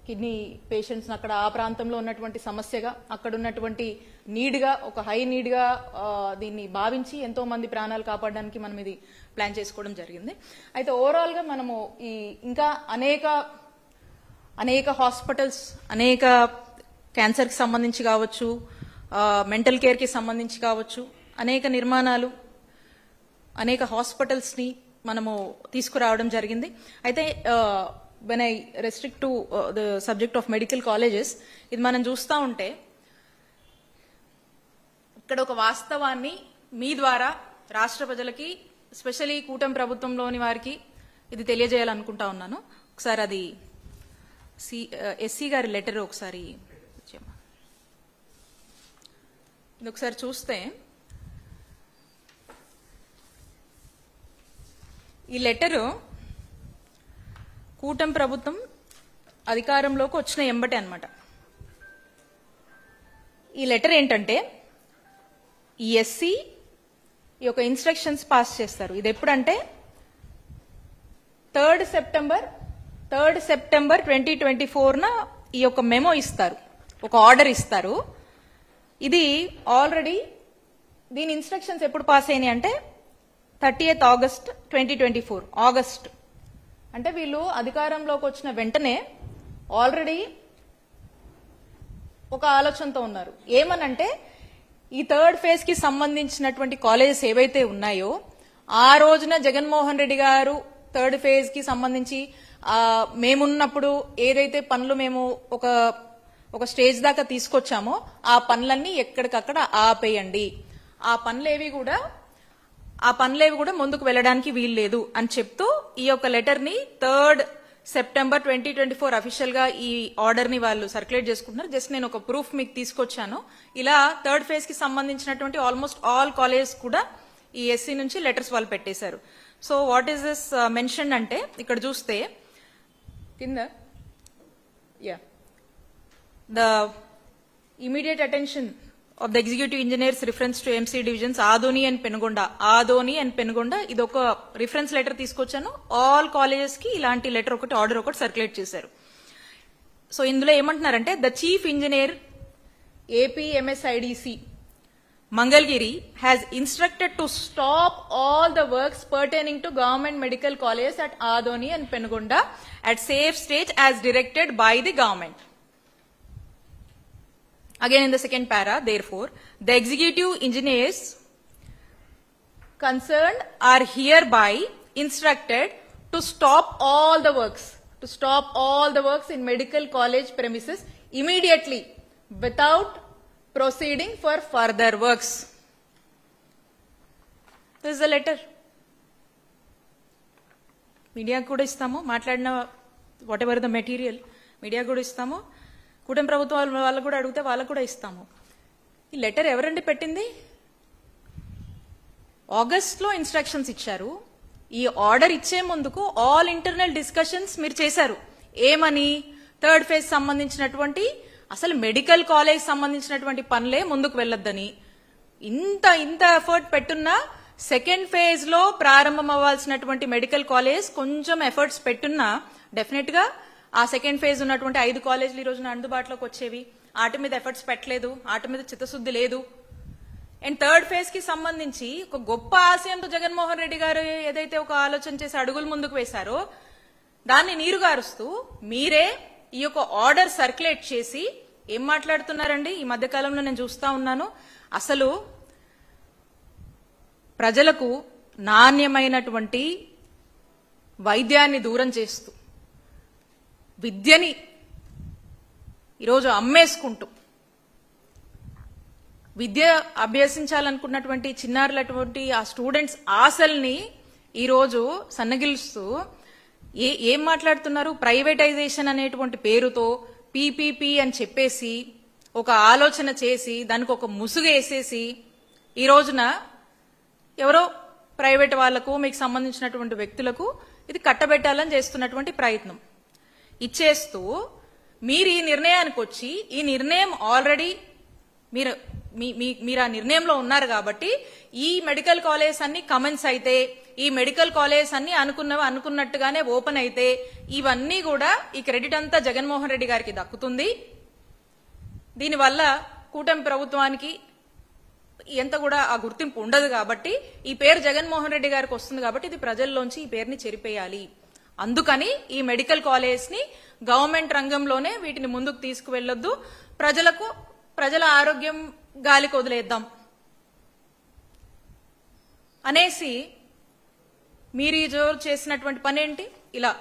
కిడ్నీ పేషెంట్స్ అక్కడ ఆ ప్రాంతంలో ఉన్నటువంటి సమస్యగా, అక్కడ ఉన్నటువంటి నీడ్గా, ఒక హై నీడ్గా దీన్ని భావించి ఎంతో మంది ప్రాణాలు కాపాడడానికి మనం ఇది ప్లాన్ చేసుకోవడం జరిగింది. అయితే ఓవరాల్ గా మనము ఈ ఇంకా అనేక హాస్పిటల్స్, అనేక క్యాన్సర్ కి సంబంధించి కావచ్చు, మెంటల్ కేర్ కి సంబంధించి కావచ్చు, అనేక నిర్మాణాలు, అనేక హాస్పిటల్స్ ని మనము తీసుకురావడం జరిగింది. అయితే when I restrict to the subject of medical colleges, ఇది మనం చూస్తూ ఉంటే ఇక్కడ ఒక వాస్తవాన్ని మీ ద్వారా రాష్ట్ర ప్రజలకి, స్పెషల్లీ కూటమి ప్రభుత్వంలోని వారికి ఇది తెలియజేయాలనుకుంటా ఉన్నాను. ఒకసారి అది ఎస్సీ గారి లెటర్ ఒకసారి ఇది ఒకసారి చూస్తే, ఈ లెటరు కూటమి ప్రభుత్వం అధికారంలోకి వచ్చిన ఎంబటే అన్నమాట. ఈ లెటర్ ఏంటంటే, ఈ ఎస్సీ ఈ యొక్క ఇన్స్ట్రక్షన్స్ పాస్ చేస్తారు. ఇది ఎప్పుడంటే 3rd సెప్టెంబర్ 2024న ఈ యొక్క మెమో ఇస్తారు, ఒక ఆర్డర్ ఇస్తారు. ఇది ఆల్రెడీ దీని ఇన్స్ట్రక్షన్స్ ఎప్పుడు పాస్ అయినాయి అంటే 30th August 2024, ఆగస్ట్. అంటే వీళ్ళు అధికారంలోకి వచ్చిన వెంటనే ఆల్రెడీ ఒక ఆలోచనతో ఉన్నారు. ఏమనంటే, ఈ 3rd phase కి సంబంధించినటువంటి కాలేజెస్ ఏవైతే ఉన్నాయో, ఆ రోజున జగన్మోహన్ రెడ్డి గారు 3rd phase కి సంబంధించి మేమున్నప్పుడు ఏదైతే పనులు మేము ఒక స్టేజ్ దాకా తీసుకొచ్చామో ఆ పనులన్నీ ఎక్కడికక్కడ ఆపేయండి, ఆ పనులేవి కూడా ముందుకు వెళ్ళడానికి వీల్లేదు అని చెప్తూ ఈ యొక్క లెటర్ ని 3rd సెప్టెంబర్ 2024 అఫీషియల్ గా ఈ ఆర్డర్ ని వాళ్ళు సర్క్యులేట్ చేసుకుంటున్నారు. జస్ట్ నేను ఒక ప్రూఫ్ మీకు తీసుకొచ్చాను. ఇలా 3rd phase కి సంబంధించినటువంటి ఆల్మోస్ట్ ఆల్ కాలేజెస్ కూడా ఈ ఎస్సీ నుంచి లెటర్స్ వాళ్ళు పెట్టేశారు. So what is this mention అంటే, ఇక్కడ చూస్తే కింద the immediate attention of the executive engineers reference to MC divisions Adoni and Penugonda ఇది ఒక రిఫరెన్స్ లెటర్ తీసుకొచ్చాను. ఆల్ కాలేజెస్ కి ఇలాంటి లెటర్ ఒకటి, ఆర్డర్ ఒకటి సర్క్యులేట్ చేశారు. సో ఇందులో ఏమంటున్నారంటే, the chief engineer APMSIDC Mangalgiri has instructed to stop all the works pertaining to government medical colleges at Adoni and Penugonda at safe stage as directed by the government. Again in the second para, therefore, the executive engineers concerned are hereby instructed to stop all the works in medical college premises immediately without proceeding for further works. This is the letter. Media kuda istamu, matladina whatever the material, media kuda istamu, కూటమి ప్రభుత్వం వాళ్ళు కూడా అడిగితే వాళ్ళకు కూడా ఇస్తాము. ఈ letter ఎవరండి పెట్టింది? ఆగస్ట్ లో ఇన్స్ట్రక్షన్స్ ఇచ్చారు. ఈ ఆర్డర్ ఇచ్చే ముందుకు ఆల్ ఇంటర్నల్ డిస్కషన్స్ మీరు చేశారు. ఏమని? 3rd phase సంబంధించినటువంటి, అసలు మెడికల్ కాలేజ్ సంబంధించినటువంటి పనులే ముందుకు వెళ్ళొద్దని. ఇంత ఎఫర్ట్ పెట్టున్నా 2nd phase లో ప్రారంభం అవ్వాల్సినటువంటి మెడికల్ కాలేజ్ కొంచెం ఎఫర్ట్స్ పెట్టున్నా డెఫినెట్ గా ఆ 2nd phase ఉన్నటువంటి 5 కాలేజీలు ఈ రోజున అందుబాటులోకి వచ్చేవి. వాటి మీద ఎఫర్ట్స్ పెట్టలేదు, వాటి మీద చిత్తశుద్ధి లేదు. అండ్ 3rd phase కి సంబంధించి ఒక గొప్ప ఆశయంతో జగన్మోహన్ రెడ్డి గారు ఏదైతే ఒక ఆలోచన చేసి అడుగులు ముందుకు వేశారో దాన్ని నీరుగారుస్తూ మీరే ఈ యొక్క ఆర్డర్ సర్క్యులేట్ చేసి ఏం మాట్లాడుతున్నారండి? ఈ మధ్య కాలంలో నేను చూస్తా ఉన్నాను, అసలు ప్రజలకు నాణ్యమైనటువంటి వైద్యాన్ని దూరం చేస్తూ, విద్యని ఈరోజు అమ్మేసుకుంటూ, విద్య అభ్యసించాలనుకున్నటువంటి చిన్నారులటువంటి ఆ స్టూడెంట్స్ ఆశల్ని ఈరోజు సన్నగిలుస్తూ ఏం మాట్లాడుతున్నారు? ప్రైవేటైజేషన్ అనేటువంటి పేరుతో పీపీపీ అని చెప్పేసి ఒక ఆలోచన చేసి దానికి ఒక ముసుగు వేసేసి ఈ రోజున ఎవరో ప్రైవేట్ వాళ్లకు మీకు సంబంధించినటువంటి వ్యక్తులకు ఇది కట్టబెట్టాలని చేస్తున్నటువంటి ప్రయత్నం ఇచ్చేస్తూ మీరు ఈ నిర్ణయానికి వచ్చి ఈ నిర్ణయం ఆల్రెడీ మీరు ఆ నిర్ణయంలో ఉన్నారు కాబట్టి ఈ మెడికల్ కాలేజ్ అన్ని కమెన్స్ అయితే ఈ మెడికల్ కాలేజ్ అన్ని అనుకున్నట్టుగానే ఓపెన్ అయితే ఇవన్నీ కూడా ఈ క్రెడిట్ అంతా జగన్మోహన్ రెడ్డి గారికి దక్కుతుంది. దీనివల్ల కూటమి ప్రభుత్వానికి ఎంత కూడా ఆ గుర్తింపు ఉండదు కాబట్టి ఈ పేరు జగన్మోహన్ రెడ్డి గారికి వస్తుంది కాబట్టి ఇది ప్రజల్లోంచి ఈ పేరుని చెరిపేయాలి. అందుకని ఈ మెడికల్ కాలేజ్ ని గవర్నమెంట్ రంగంలోనే వీటిని ముందుకు తీసుకువెళ్లొద్దు, ప్రజల ఆరోగ్యం గాలికి వదిలేద్దాం అనేసి మీరు ఈ జోరు చేసినటువంటి పని ఏంటి? ఇలా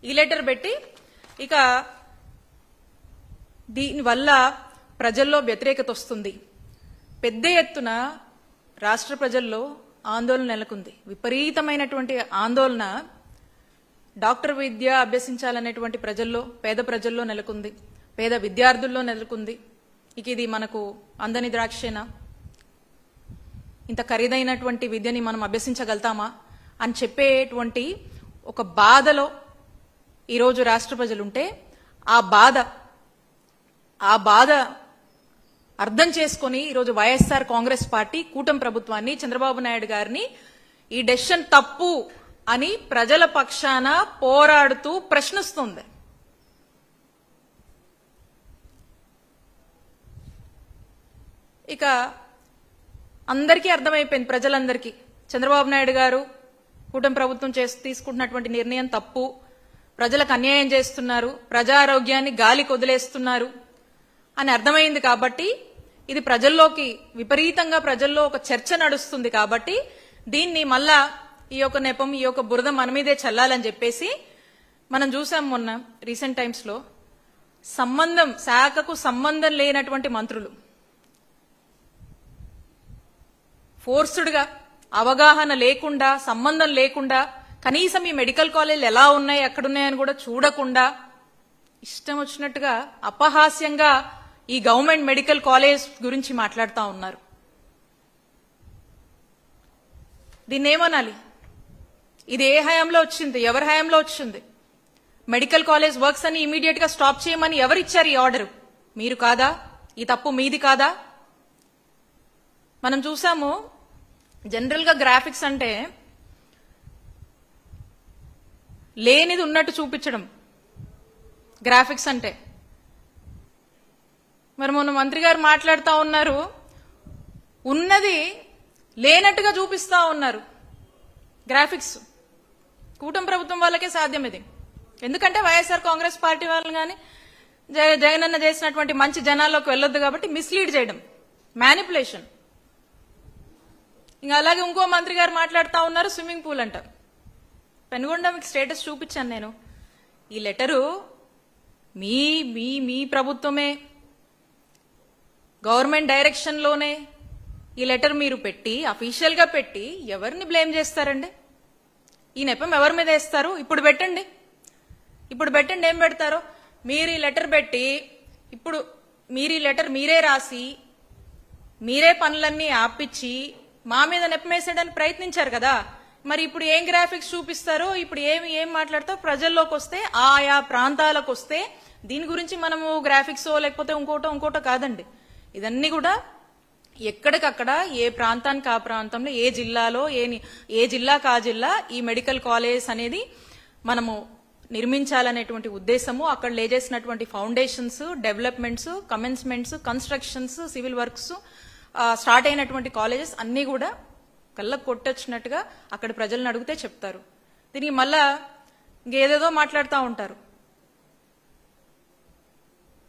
ఈ లెటర్ పెట్టి ఇక దీనివల్ల ప్రజల్లో వ్యతిరేకత వస్తుంది. పెద్ద ఎత్తున రాష్ట్ర ప్రజల్లో ఆందోళన నెలకొంది. విపరీతమైనటువంటి ఆందోళన డాక్టర్ విద్య అభ్యసించాలనేటువంటి ప్రజల్లో, పేద ప్రజల్లో నెలకొంది, పేద విద్యార్థుల్లో నెలకొంది. ఇక ఇది మనకు అందని ద్రాక్షేనా? ఇంత ఖరీదైనటువంటి విద్యని మనం అభ్యసించగలుగుతామా అని చెప్పేటువంటి ఒక బాధలో ఈరోజు రాష్ట్ర ప్రజలుంటే ఆ బాధ అర్థం చేసుకుని ఈరోజు వైఎస్ఆర్ కాంగ్రెస్ పార్టీ కూటమి ప్రభుత్వాన్ని, చంద్రబాబు నాయుడు గారిని ఈ డెసిషన్ తప్పు అని ప్రజల పక్షాన పోరాడుతూ ప్రశ్నిస్తుంది. ఇక అందరికీ అర్థమైపోయింది, ప్రజలందరికీ చంద్రబాబు నాయుడు గారు కూటమి ప్రభుత్వం తీసుకుంటున్నటువంటి నిర్ణయం తప్పు, ప్రజలకు అన్యాయం చేస్తున్నారు, ప్రజారోగ్యాన్ని గాలికి వదిలేస్తున్నారు అని అర్థమైంది. కాబట్టి ఇది ప్రజల్లోకి విపరీతంగా ప్రజల్లో ఒక చర్చ నడుస్తుంది. కాబట్టి దీన్ని మళ్ళా ఈ యొక్క నెపం, ఈ యొక్క బురద మన మీదే చల్లాలని చెప్పేసి మనం చూసాం మొన్న రీసెంట్ టైమ్స్ లో శాఖకు సంబంధం లేనటువంటి మంత్రులు ఫోర్స్డ్ గా, అవగాహన లేకుండా, సంబంధం లేకుండా, కనీసం ఈ మెడికల్ కాలేజీలు ఎలా ఉన్నాయి, ఎక్కడున్నాయని కూడా చూడకుండా ఇష్టం వచ్చినట్టుగా అపహాస్యంగా ఈ గవర్నమెంట్ మెడికల్ కాలేజ్ గురించి మాట్లాడుతూ ఉన్నారు. దీన్ని ఏమనాలి? ఇది ఏ హయాంలో వచ్చింది? ఎవరి హయాంలో వచ్చింది? మెడికల్ కాలేజ్ వర్క్స్ అని ఇమీడియట్ గా స్టాప్ చేయమని ఎవరిచ్చారు ఈ ఆర్డర్? మీరు కాదా? ఈ తప్పు మీది కాదా? మనం చూసాము, జనరల్ గా గ్రాఫిక్స్ అంటే లేనిది ఉన్నట్టు చూపించడం గ్రాఫిక్స్ అంటే. మరి మొన్న మంత్రి గారు మాట్లాడుతూ ఉన్నారు, ఉన్నది లేనట్టుగా చూపిస్తా ఉన్నారు గ్రాఫిక్స్. కూటమి ప్రభుత్వం వాళ్ళకే సాధ్యం ఇది. ఎందుకంటే వైఎస్ఆర్ కాంగ్రెస్ పార్టీ వాళ్ళు కానీ జగనన్న చేసినటువంటి మంచి జనాల్లోకి వెళ్ళొద్దు కాబట్టి మిస్లీడ్ చేయడం, మ్యానిపులేషన్. ఇంకా అలాగే ఇంకో మంత్రి గారు మాట్లాడుతూ ఉన్నారు, స్విమ్మింగ్ పూల్ అంట. పెనుగొండ మీకు స్టేటస్ చూపించాను నేను. ఈ లెటరు మీ మీ మీ ప్రభుత్వమే, గవర్నమెంట్ డైరెక్షన్ లోనే ఈ లెటర్ మీరు పెట్టి, అఫీషియల్ గా పెట్టి ఎవరిని బ్లేమ్ చేస్తారండి? ఈ నెపం ఎవరి మీద వేస్తారు? ఇప్పుడు పెట్టండి, ఏం పెడతారో. మీరు ఈ లెటర్ పెట్టి, ఇప్పుడు మీరు ఈ లెటర్ మీరే రాసి, మీరే పనులన్నీ ఆపిచ్చి మా మీద నెప్పమేసేయడానికి ప్రయత్నించారు కదా. మరి ఇప్పుడు ఏం గ్రాఫిక్స్ చూపిస్తారో, ఇప్పుడు ఏం మాట్లాడతారో ప్రజల్లోకి వస్తే, ఆయా ప్రాంతాలకు వస్తే దీని గురించి మనము గ్రాఫిక్స్ లేకపోతే ఇంకోటో కాదండి. ఇదన్నీ కూడా ఎక్కడికక్కడ ఏ ప్రాంతానికి ఆ ప్రాంతంలో, ఏ జిల్లాలో ఏ జిల్లాకు ఆ జిల్లా ఈ మెడికల్ కాలేజ్ అనేది మనము నిర్మించాలనేటువంటి ఉద్దేశము, అక్కడ లేజేసినటువంటి foundations, developments, commencements, constructions, civil works, start అయినటువంటి కాలేజెస్ అన్ని కూడా కళ్ళకు కొట్టొచ్చినట్టుగా అక్కడ ప్రజలను అడిగితే చెప్తారు. దీనికి మళ్ళా ఇంకేదేదో మాట్లాడుతూ ఉంటారు.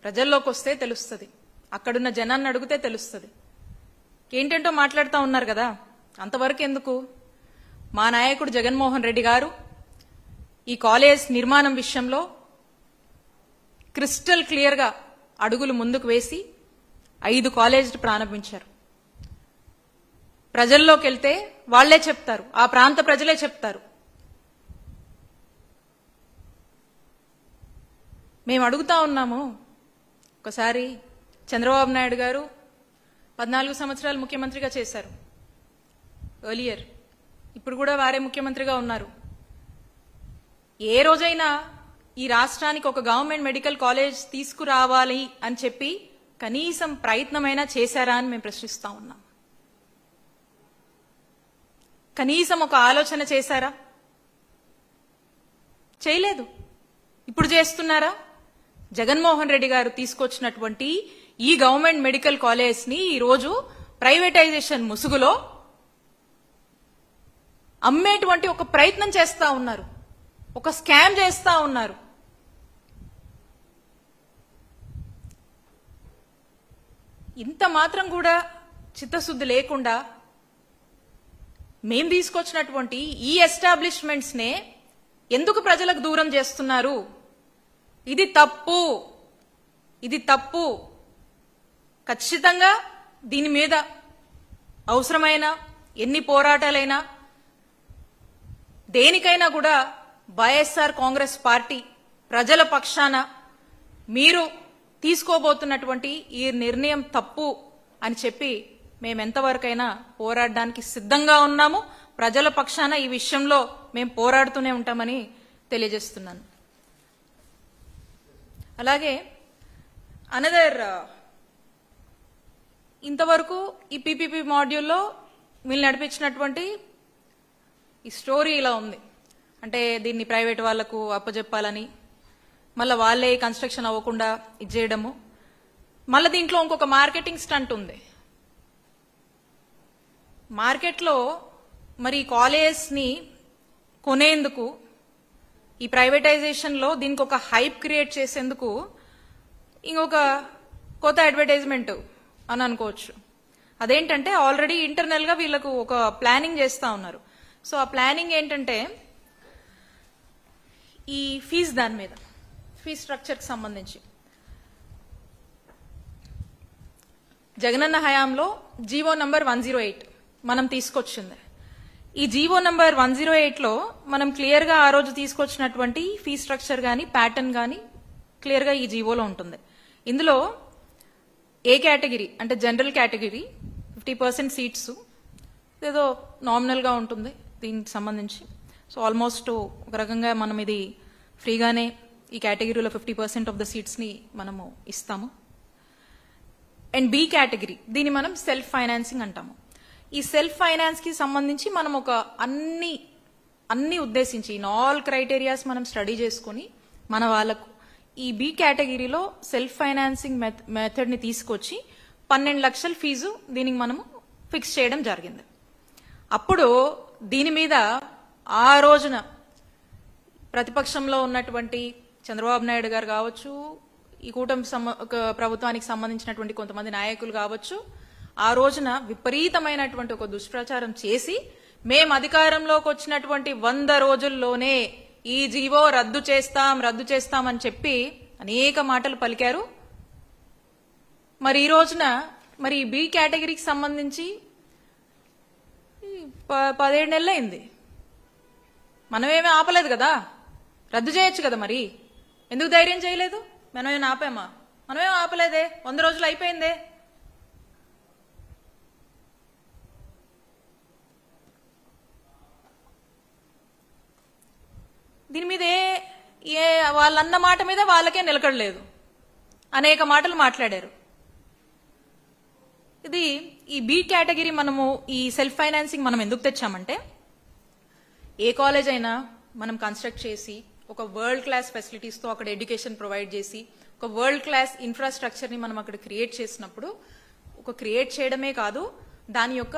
ప్రజల్లోకి వస్తే తెలుస్తుంది, అక్కడున్న జనాన్ని అడిగితే తెలుస్తుంది. ఏంటంటో మాట్లాడుతూ ఉన్నారు కదా, అంతవరకు ఎందుకు? మా నాయకుడు జగన్మోహన్ రెడ్డి గారు ఈ కాలేజ్ నిర్మాణం విషయంలో క్రిస్టల్ క్లియర్ గా అడుగులు ముందుకు వేసి 5 కాలేజీలు ప్రారంభించారు. ప్రజల్లోకి వెళ్తే వాళ్లే చెప్తారు, ఆ ప్రాంత ప్రజలే చెప్తారు. మేము అడుగుతా ఉన్నాము, ఒకసారి చంద్రబాబు నాయుడు గారు 14 సంవత్సరాలు ముఖ్యమంత్రిగా చేశారు ఎర్లియర్, ఇప్పుడు కూడా వారే ముఖ్యమంత్రిగా ఉన్నారు. ఏ రోజైనా ఈ రాష్ట్రానికి ఒక గవర్నమెంట్ మెడికల్ కాలేజ్ తీసుకురావాలి అని చెప్పి కనీసం ప్రయత్నమైనా చేశారా అని మేము ప్రశ్నిస్తా ఉన్నాం. కనీసం ఒక ఆలోచన చేశారా? చేయలేదు. ఇప్పుడు చేస్తున్నారా? జగన్మోహన్ రెడ్డి గారు తీసుకొచ్చినటువంటి ఈ గవర్నమెంట్ మెడికల్ కాలేజ్ ని ఈరోజు ప్రైవేటైజేషన్ ముసుగులో అమ్మేటువంటి ఒక ప్రయత్నం చేస్తా ఉన్నారు, ఒక స్కామ్ చేస్తా ఉన్నారు. ఇంత మాత్రం కూడా చిత్తశుద్ధి లేకుండా మేం తీసుకొచ్చినటువంటి ఈ ఎస్టాబ్లిష్మెంట్స్ నే ఎందుకు ప్రజలకు దూరం చేస్తున్నారు? ఇది తప్పు, ఇది తప్పు. ఖచ్చితంగా దీని మీద అవసరమైన ఎన్ని పోరాటాలైనా దేనికైనా కూడా వైఎస్ఆర్ కాంగ్రెస్ పార్టీ ప్రజల పక్షాన మీరు తీసుకోబోతున్నటువంటి ఈ నిర్ణయం తప్పు అని చెప్పి మేము ఎంతవరకైనా పోరాడడానికి సిద్ధంగా ఉన్నాము. ప్రజల పక్షాన ఈ విషయంలో మేము పోరాడుతూనే ఉంటామని తెలియజేస్తున్నాను. అలాగే అనదర్, ఇంతవరకు ఈ పీపీపీ మాడ్యూల్లో వీళ్ళు నడిపించినటువంటి ఈ స్టోరీ ఇలా ఉంది. అంటే దీన్ని ప్రైవేట్ వాళ్లకు అప్పచెప్పాలని, మళ్ళీ వాళ్ళే కన్స్ట్రక్షన్ అవ్వకుండా ఇచ్చేయడము, మళ్ళీ దీంట్లో ఇంకొక మార్కెటింగ్ స్టంట్ ఉంది. మార్కెట్లో మరి కాలేజ్ని కొనేందుకు, ఈ ప్రైవేటైజేషన్లో దీనికి ఒక హైప్ క్రియేట్ చేసేందుకు ఇంకొక కొత్త అడ్వర్టైజ్మెంట్ అని అనుకోవచ్చు. అదేంటంటే ఆల్రెడీ ఇంటర్నల్ గా వీళ్ళకు ఒక ప్లానింగ్ చేస్తా ఉన్నారు. సో ఆ ప్లానింగ్ ఏంటంటే ఈ ఫీజ్, దాని మీద ఫీజ్ స్ట్రక్చర్ కి సంబంధించి జగనన్న హయాంలో జీవో నంబర్ 108 మనం తీసుకొచ్చింది. ఈ జీవో నంబర్ 108లో మనం క్లియర్ గా ఆ రోజు తీసుకొచ్చినటువంటి ఫీ స్ట్రక్చర్ గానీ ప్యాటర్న్ గానీ క్లియర్ గా ఈ జీవోలో ఉంటుంది. ఇందులో ఏ కేటగిరీ అంటే జనరల్ కేటగిరీ 50% సీట్స్ ఏదో నామినల్ గా ఉంటుంది దీనికి సంబంధించి. సో ఆల్మోస్ట్ ఒక రకంగా మనం ఇది ఫ్రీగానే ఈ కేటగిరీలో 50% ఆఫ్ ద సీట్స్ ని మనము ఇస్తాము. అండ్ బి కేటగిరీ, దీన్ని మనం సెల్ఫ్ ఫైనాన్సింగ్ అంటాము. ఈ సెల్ఫ్ ఫైనాన్స్ కి సంబంధించి మనం ఒక అన్ని ఉద్దేశించి ఇన్ ఆల్ క్రైటీరియాస్ మనం స్టడీ చేసుకుని మన వాళ్ళకు ఈ బి కేటగిరీలో సెల్ఫ్ ఫైనాన్సింగ్ మెథడ్ ని తీసుకొచ్చి 12 లక్షల ఫీజు దీనికి మనము ఫిక్స్ చేయడం జరిగింది. అప్పుడు దీని మీద ఆ రోజున ప్రతిపక్షంలో ఉన్నటువంటి చంద్రబాబు నాయుడు గారు కావచ్చు, ఈ కూటమి ప్రభుత్వానికి సంబంధించినటువంటి కొంతమంది నాయకులు కావచ్చు, ఆ రోజున విపరీతమైనటువంటి ఒక దుష్ప్రచారం చేసి మేం అధికారంలోకి వచ్చినటువంటి 100 రోజుల్లోనే ఈ జీవో రద్దు చేస్తాం అని చెప్పి అనేక మాటలు పలికారు. మరి ఈ రోజున మరి బి కేటగిరీకి సంబంధించి 17 నెలలు అయింది, మనమేమీ ఆపలేదు కదా, రద్దు చేయొచ్చు కదా. మరి ఎందుకు ధైర్యం చేయలేదు? మనమేమైనా ఆపామా? మనమేమో ఆపలేదే, 100 రోజులు అయిపోయిందే. దీని మీద వాళ్ళన్న మాట మీద వాళ్ళకే నిలకడలేదు, అనేక మాటలు మాట్లాడారు. ఇది ఈ బి కేటగిరీ మనము ఈ సెల్ఫ్ ఫైనాన్సింగ్ మనం ఎందుకు తెచ్చామంటే, ఏ కాలేజ్ అయినా మనం కన్స్ట్రక్ట్ చేసి ఒక వరల్డ్ క్లాస్ ఫెసిలిటీస్ తో అక్కడ ఎడ్యుకేషన్ ప్రొవైడ్ చేసి ఒక వరల్డ్ క్లాస్ ఇన్ఫ్రాస్ట్రక్చర్ ని మనం అక్కడ క్రియేట్ చేసినప్పుడు, ఒక క్రియేట్ చేయడమే కాదు దాని యొక్క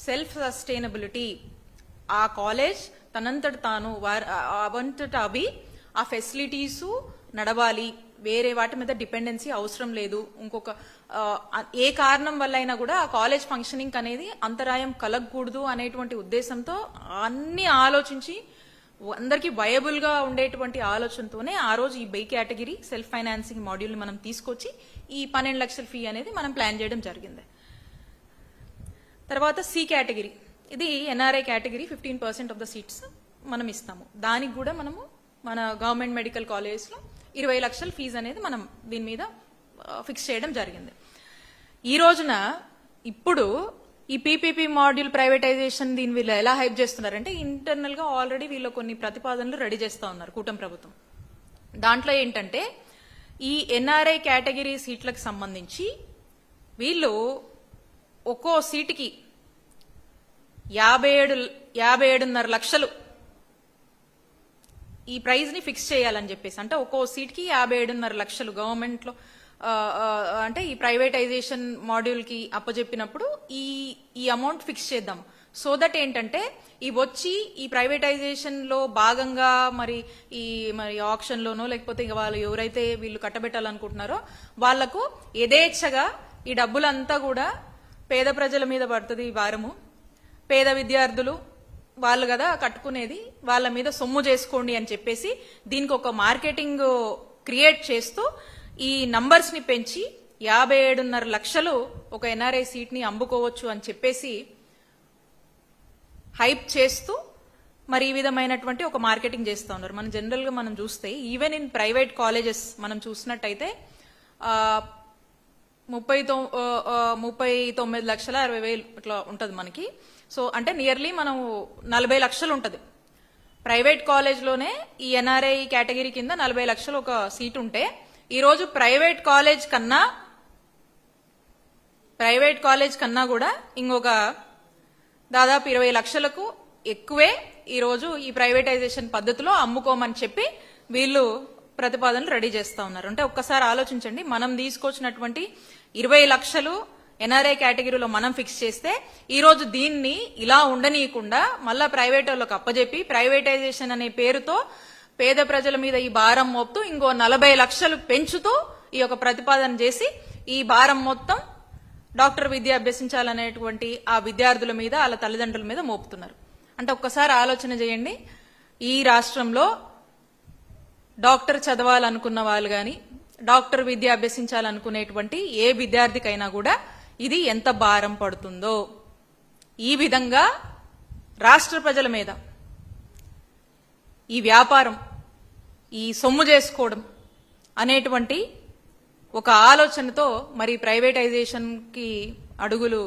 సెల్ఫ్ సస్టైనబిలిటీ, ఆ కాలేజ్ తనంతట తాను అవంతట అవి ఆ ఫెసిలిటీస్ నడవాలి, వేరే వాటి మీద డిపెండెన్సీ అవసరం లేదు. ఇంకొక ఏ కారణం వల్ల అయినా కూడా ఆ కాలేజ్ ఫంక్షనింగ్ అనేది అంతరాయం కలగకూడదు అనేటువంటి ఉద్దేశంతో అన్ని ఆలోచించి అందరికీ వయబుల్ గా ఉండేటువంటి ఆలోచనతోనే ఆ రోజు ఈ by category self financing module ని మనం తీసుకొచ్చి ఈ 12 లక్షల ఫీ అనేది మనం ప్లాన్ చేయడం జరిగింది. తర్వాత సి కేటగిరీ, ఇది NRI category 15% of the seats మనం ఇస్తాము. దానికి కూడా మనము మన గవర్నమెంట్ మెడికల్ కాలేజెస్లో 20 లక్షల ఫీజు అనేది మనం దీని మీద ఫిక్స్ చేయడం జరిగింది. ఈ రోజున ఇప్పుడు ఈ పీపీపీ మాడ్యూల్ ప్రైవేటైజేషన్ దీని వీళ్ళు ఎలా హైప్ చేస్తున్నారంటే ఇంటర్నల్ గా ఆల్రెడీ వీళ్ళు కొన్ని ప్రతిపాదనలు రెడీ చేస్తా ఉన్నారు కూటమి ప్రభుత్వం. దాంట్లో ఏంటంటే ఈ ఎన్ఆర్ఐ కేటగిరీ సీట్లకు సంబంధించి వీళ్ళు ఒక్కో సీటుకి 57.5 లక్షలు ఈ ప్రైజ్ ని ఫిక్స్ చేయాలని చెప్పేసి, అంటే ఒక్కో సీట్కి 57.5 లక్షలు గవర్నమెంట్ లో అంటే ఈ ప్రైవేటైజేషన్ మాడ్యూల్ కి అప్పచెప్పినప్పుడు ఈ అమౌంట్ ఫిక్స్ చేద్దాం. సో దట్ ఏంటంటే ఈ వచ్చి ఈ ప్రైవేటైజేషన్ లో భాగంగా మరి ఆప్షన్ లోనో లేకపోతే వాళ్ళు ఎవరైతే వీళ్ళు కట్టబెట్టాలనుకుంటున్నారో వాళ్లకు యథేచ్ఛగా ఈ డబ్బులంతా కూడా పేద ప్రజల మీద పడుతుంది ఈ భారము. పేద విద్యార్థులు వాళ్ళు కదా కట్టుకునేది, వాళ్ళ మీద సొమ్ము చేసుకోండి అని చెప్పేసి దీనికి ఒక మార్కెటింగ్ క్రియేట్ చేస్తూ ఈ నంబర్స్ ని పెంచి 57.5 లక్షలు ఒక ఎన్ఆర్ఐ సీట్ ని అమ్ముకోవచ్చు అని చెప్పేసి హైప్ చేస్తూ మరి ఈ విధమైనటువంటి ఒక మార్కెటింగ్ చేస్తూ ఉన్నారు. మనం జనరల్ గా మనం చూస్తే ఈవెన్ ఇన్ ప్రైవేట్ కాలేజెస్ మనం చూసినట్టయితే 39,60,000 ఇట్లా ఉంటది మనకి. సో అంటే నియర్లీ మనం 40 లక్షలు ఉంటది. ప్రైవేట్ కాలేజ్ లోనే ఈ ఎన్ఆర్ఐ కేటగిరీ కింద 40 లక్షలు ఒక సీట్ ఉంటే ఈ రోజు ప్రైవేట్ కాలేజ్ కన్నా కూడా ఇంకొక దాదాపు 20 లక్షలకు ఎక్కువే ఈ రోజు ఈ ప్రైవేటైజేషన్ పద్ధతిలో అమ్ముకోమని చెప్పి వీళ్ళు ప్రతిపాదనలు రెడీ చేస్తా ఉన్నారు. అంటే ఒక్కసారి ఆలోచించండి, మనం తీసుకొచ్చినటువంటి 20 లక్షలు ఎన్ఆర్ఐ కేటగిరీలో మనం ఫిక్స్ చేస్తే ఈ రోజు దీన్ని ఇలా ఉండనీయకుండా మళ్ళా ప్రైవేట్ వాళ్ళకి అప్పజెప్పి ప్రైవేటైజేషన్ అనే పేరుతో పేద ప్రజల మీద ఈ భారం మోపుతూ ఇంకో 40 లక్షలు పెంచుతూ ఈ యొక్క ప్రతిపాదన చేసి ఈ భారం మొత్తం డాక్టర్ విద్య అభ్యసించాలనేటువంటి ఆ విద్యార్థుల మీద వాళ్ళ తల్లిదండ్రుల మీద మోపుతున్నారు. అంటే ఒక్కసారి ఆలోచన చేయండి, ఈ రాష్ట్రంలో డాక్టర్ చదవాలనుకున్న వాళ్ళు గాని డాక్టర్ విద్య అభ్యసించాలనుకునేటువంటి ఏ విద్యార్థికైనా కూడా ఇది ఎంత భారం పడుతుందో. ఈ విధంగా రాష్ట్ర ప్రజల మీద ఈ వ్యాపారం, ఈ సొమ్ము చేసుకోవడం అనేటువంటి ఒక ఆలోచనతో మరి ప్రైవేటైజేషన్ కి అడుగులు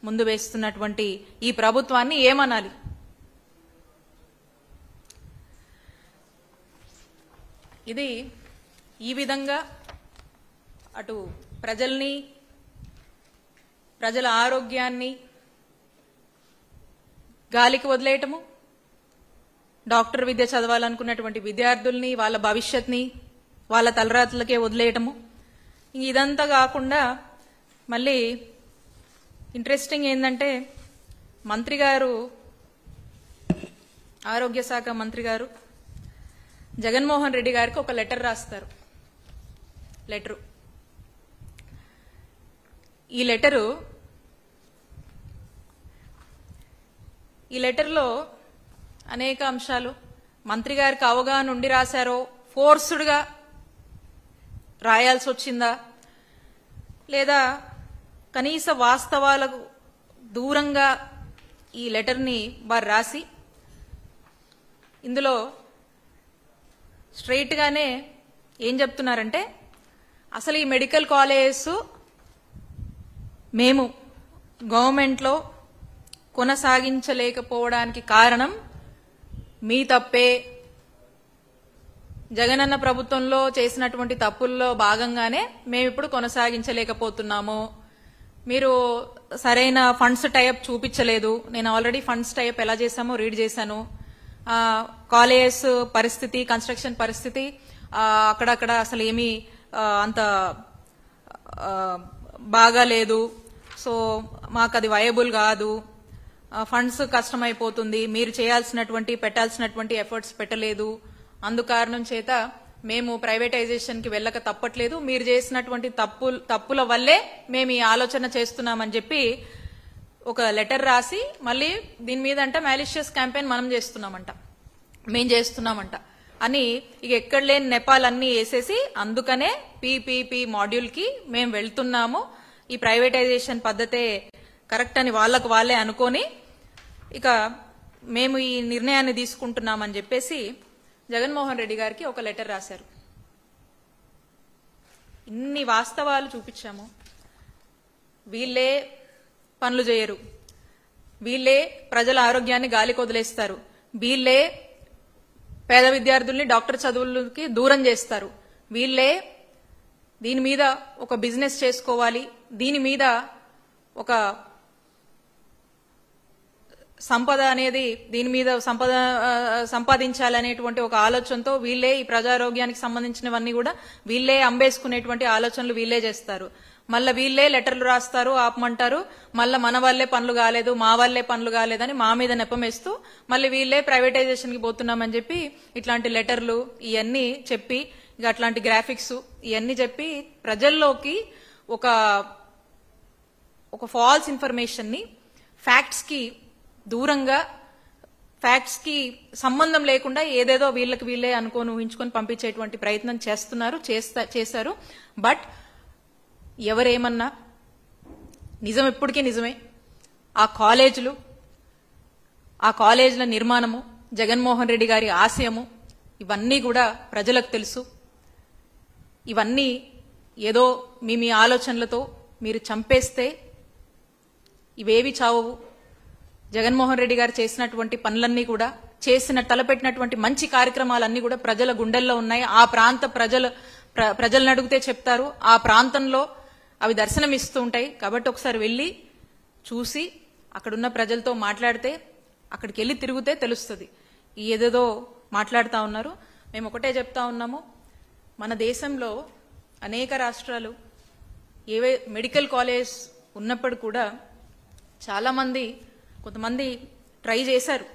ముందు వేస్తున్నటువంటి ఈ ప్రభుత్వాన్ని ఏమనాలి? ఇది ఈ విధంగా అటు ప్రజల్ని, ప్రజల ఆరోగ్యాన్ని గాలికి వదిలేయటము, డాక్టర్ విద్య చదవాలనుకున్నటువంటి విద్యార్థుల్ని వాళ్ళ భవిష్యత్ని వాళ్ళ తలరాతలకే వదిలేయటము. ఇదంతా కాకుండా మళ్ళీ ఇంట్రెస్టింగ్ ఏంటంటే మంత్రి గారు, ఆరోగ్య శాఖ మంత్రి గారు జగన్మోహన్ రెడ్డి గారికి ఒక లెటర్ రాస్తారు. ఈ లెటర్లో అనేక అంశాలు మంత్రి గారికి అవగాహన ఉండి రాశారో, ఫోర్స్డ్గా రాయాల్సి వచ్చిందా, లేదా కనీస వాస్తవాలకు దూరంగా ఈ లెటర్ని వారు రాసి ఇందులో స్ట్రైట్ గానే ఏం చెప్తున్నారంటే అసలు ఈ మెడికల్ కాలేజెస్ మేము గవర్నమెంట్లో కొనసాగించలేకపోవడానికి కారణం మీ తప్పే. జగనన్న ప్రభుత్వంలో చేసినటువంటి తప్పుల్లో భాగంగానే మేము ఇప్పుడు కొనసాగించలేకపోతున్నాము. మీరు సరైన ఫండ్స్ టైప్ చూపించలేదు. నేను ఆల్రెడీ ఫండ్స్ టైప్ ఎలా చేశామో రీడ్ చేశాను. కాలేజెస్ పరిస్థితి, కన్స్ట్రక్షన్ పరిస్థితి అక్కడక్కడ అసలు ఏమీ అంత బాగాలేదు. సో మాకు అది వయబుల్ కాదు, ఫండ్స్ కష్టమైపోతుంది, మీరు చేయాల్సినటువంటి పెట్టాల్సినటువంటి ఎఫర్ట్స్ పెట్టలేదు, అందుకారణం చేత మేము ప్రైవేటైజేషన్ కి వెళ్ళక తప్పట్లేదు, మీరు చేసినటువంటి తప్పుల వల్లే మేము ఈ ఆలోచన చేస్తున్నామని చెప్పి ఒక లెటర్ రాసి మళ్ళీ దీని మీద అంట మ్యాలిషియస్ క్యాంపెయిన్ మేం చేస్తున్నామంట అని ఇక ఎక్కడ లేని నెపాలన్నీ వేసేసి అందుకనే పీపీపీ మాడ్యూల్ కి మేము వెళ్తున్నాము, ఈ ప్రైవేటైజేషన్ పద్ధతే కరెక్ట్ అని వాళ్ళకు వాళ్ళే అనుకొని ఇక మేము ఈ నిర్ణయాన్ని తీసుకుంటున్నామని చెప్పేసి జగన్మోహన్ రెడ్డి గారికి ఒక లెటర్ రాశారు. ఇన్ని వాస్తవాలు చూపించాము. వీళ్ళే పనులు చేయరు, వీళ్ళే ప్రజల ఆరోగ్యాన్ని గాలికి వదిలేస్తారు, వీళ్ళే పేద విద్యార్థుల్ని డాక్టర్ చదువులకి దూరం చేస్తారు, వీళ్ళే దీని మీద ఒక బిజినెస్ చేసుకోవాలి, దీని మీద ఒక సంపద అనేది దీని మీద సంపాదించాలనేటువంటి ఒక ఆలోచనతో వీళ్ళే ఈ ప్రజారోగ్యానికి సంబంధించినవన్నీ కూడా వీళ్ళే అంబేసుకునేటువంటి ఆలోచనలు వీళ్ళే చేస్తారు. మళ్ళీ వీళ్ళే లెటర్లు రాస్తారు, ఆపమంటారు, మళ్ళీ మన వల్లే పనులు కాలేదు, మా వల్లే పనులు కాలేదని మా మీద నెపమేస్తూ మళ్ళీ వీళ్ళే ప్రైవేటైజేషన్కి పోతున్నామని చెప్పి ఇట్లాంటి లెటర్లు ఇవన్నీ చెప్పి ఇక అట్లాంటి గ్రాఫిక్స్ ఇవన్నీ చెప్పి ప్రజల్లోకి ఒక ఫాల్స్ ఇన్ఫర్మేషన్ ని ఫ్యాక్ట్స్ కి దూరంగా, ఫ్యాక్ట్స్ కి సంబంధం లేకుండా ఏదేదో వీళ్ళకి వీళ్ళే అనుకోని ఊహించుకొని పంపించేటువంటి ప్రయత్నం చేశారు. బట్ ఎవరేమన్నా నిజం ఎప్పటికీ నిజమే. ఆ కాలేజీల నిర్మాణము, జగన్మోహన్ రెడ్డి గారి ఆశయము ఇవన్నీ కూడా ప్రజలకు తెలుసు. ఇవన్నీ ఏదో మీ ఆలోచనలతో మీరు చంపేస్తే ఇవేవి చావవు. జగన్మోహన్ రెడ్డి గారు చేసినటువంటి పనులన్నీ కూడా, తలపెట్టినటువంటి మంచి కార్యక్రమాలన్నీ కూడా ప్రజల గుండెల్లో ఉన్నాయి. ఆ ప్రాంత ప్రజలను అడిగితే చెప్తారు, ఆ ప్రాంతంలో అవి దర్శనమిస్తూ ఉంటాయి. కాబట్టి ఒకసారి వెళ్ళి చూసి అక్కడున్న ప్రజలతో మాట్లాడితే, అక్కడికి వెళ్ళి తిరిగితే తెలుస్తుంది. ఏదేదో మాట్లాడుతూ ఉన్నారు. మేము ఒకటే చెప్తా ఉన్నాము, మన దేశంలో అనేక రాష్ట్రాలు మెడికల్ కాలేజ్ ఉన్నప్పుడు కూడా కొంతమంది ట్రై చేశారు.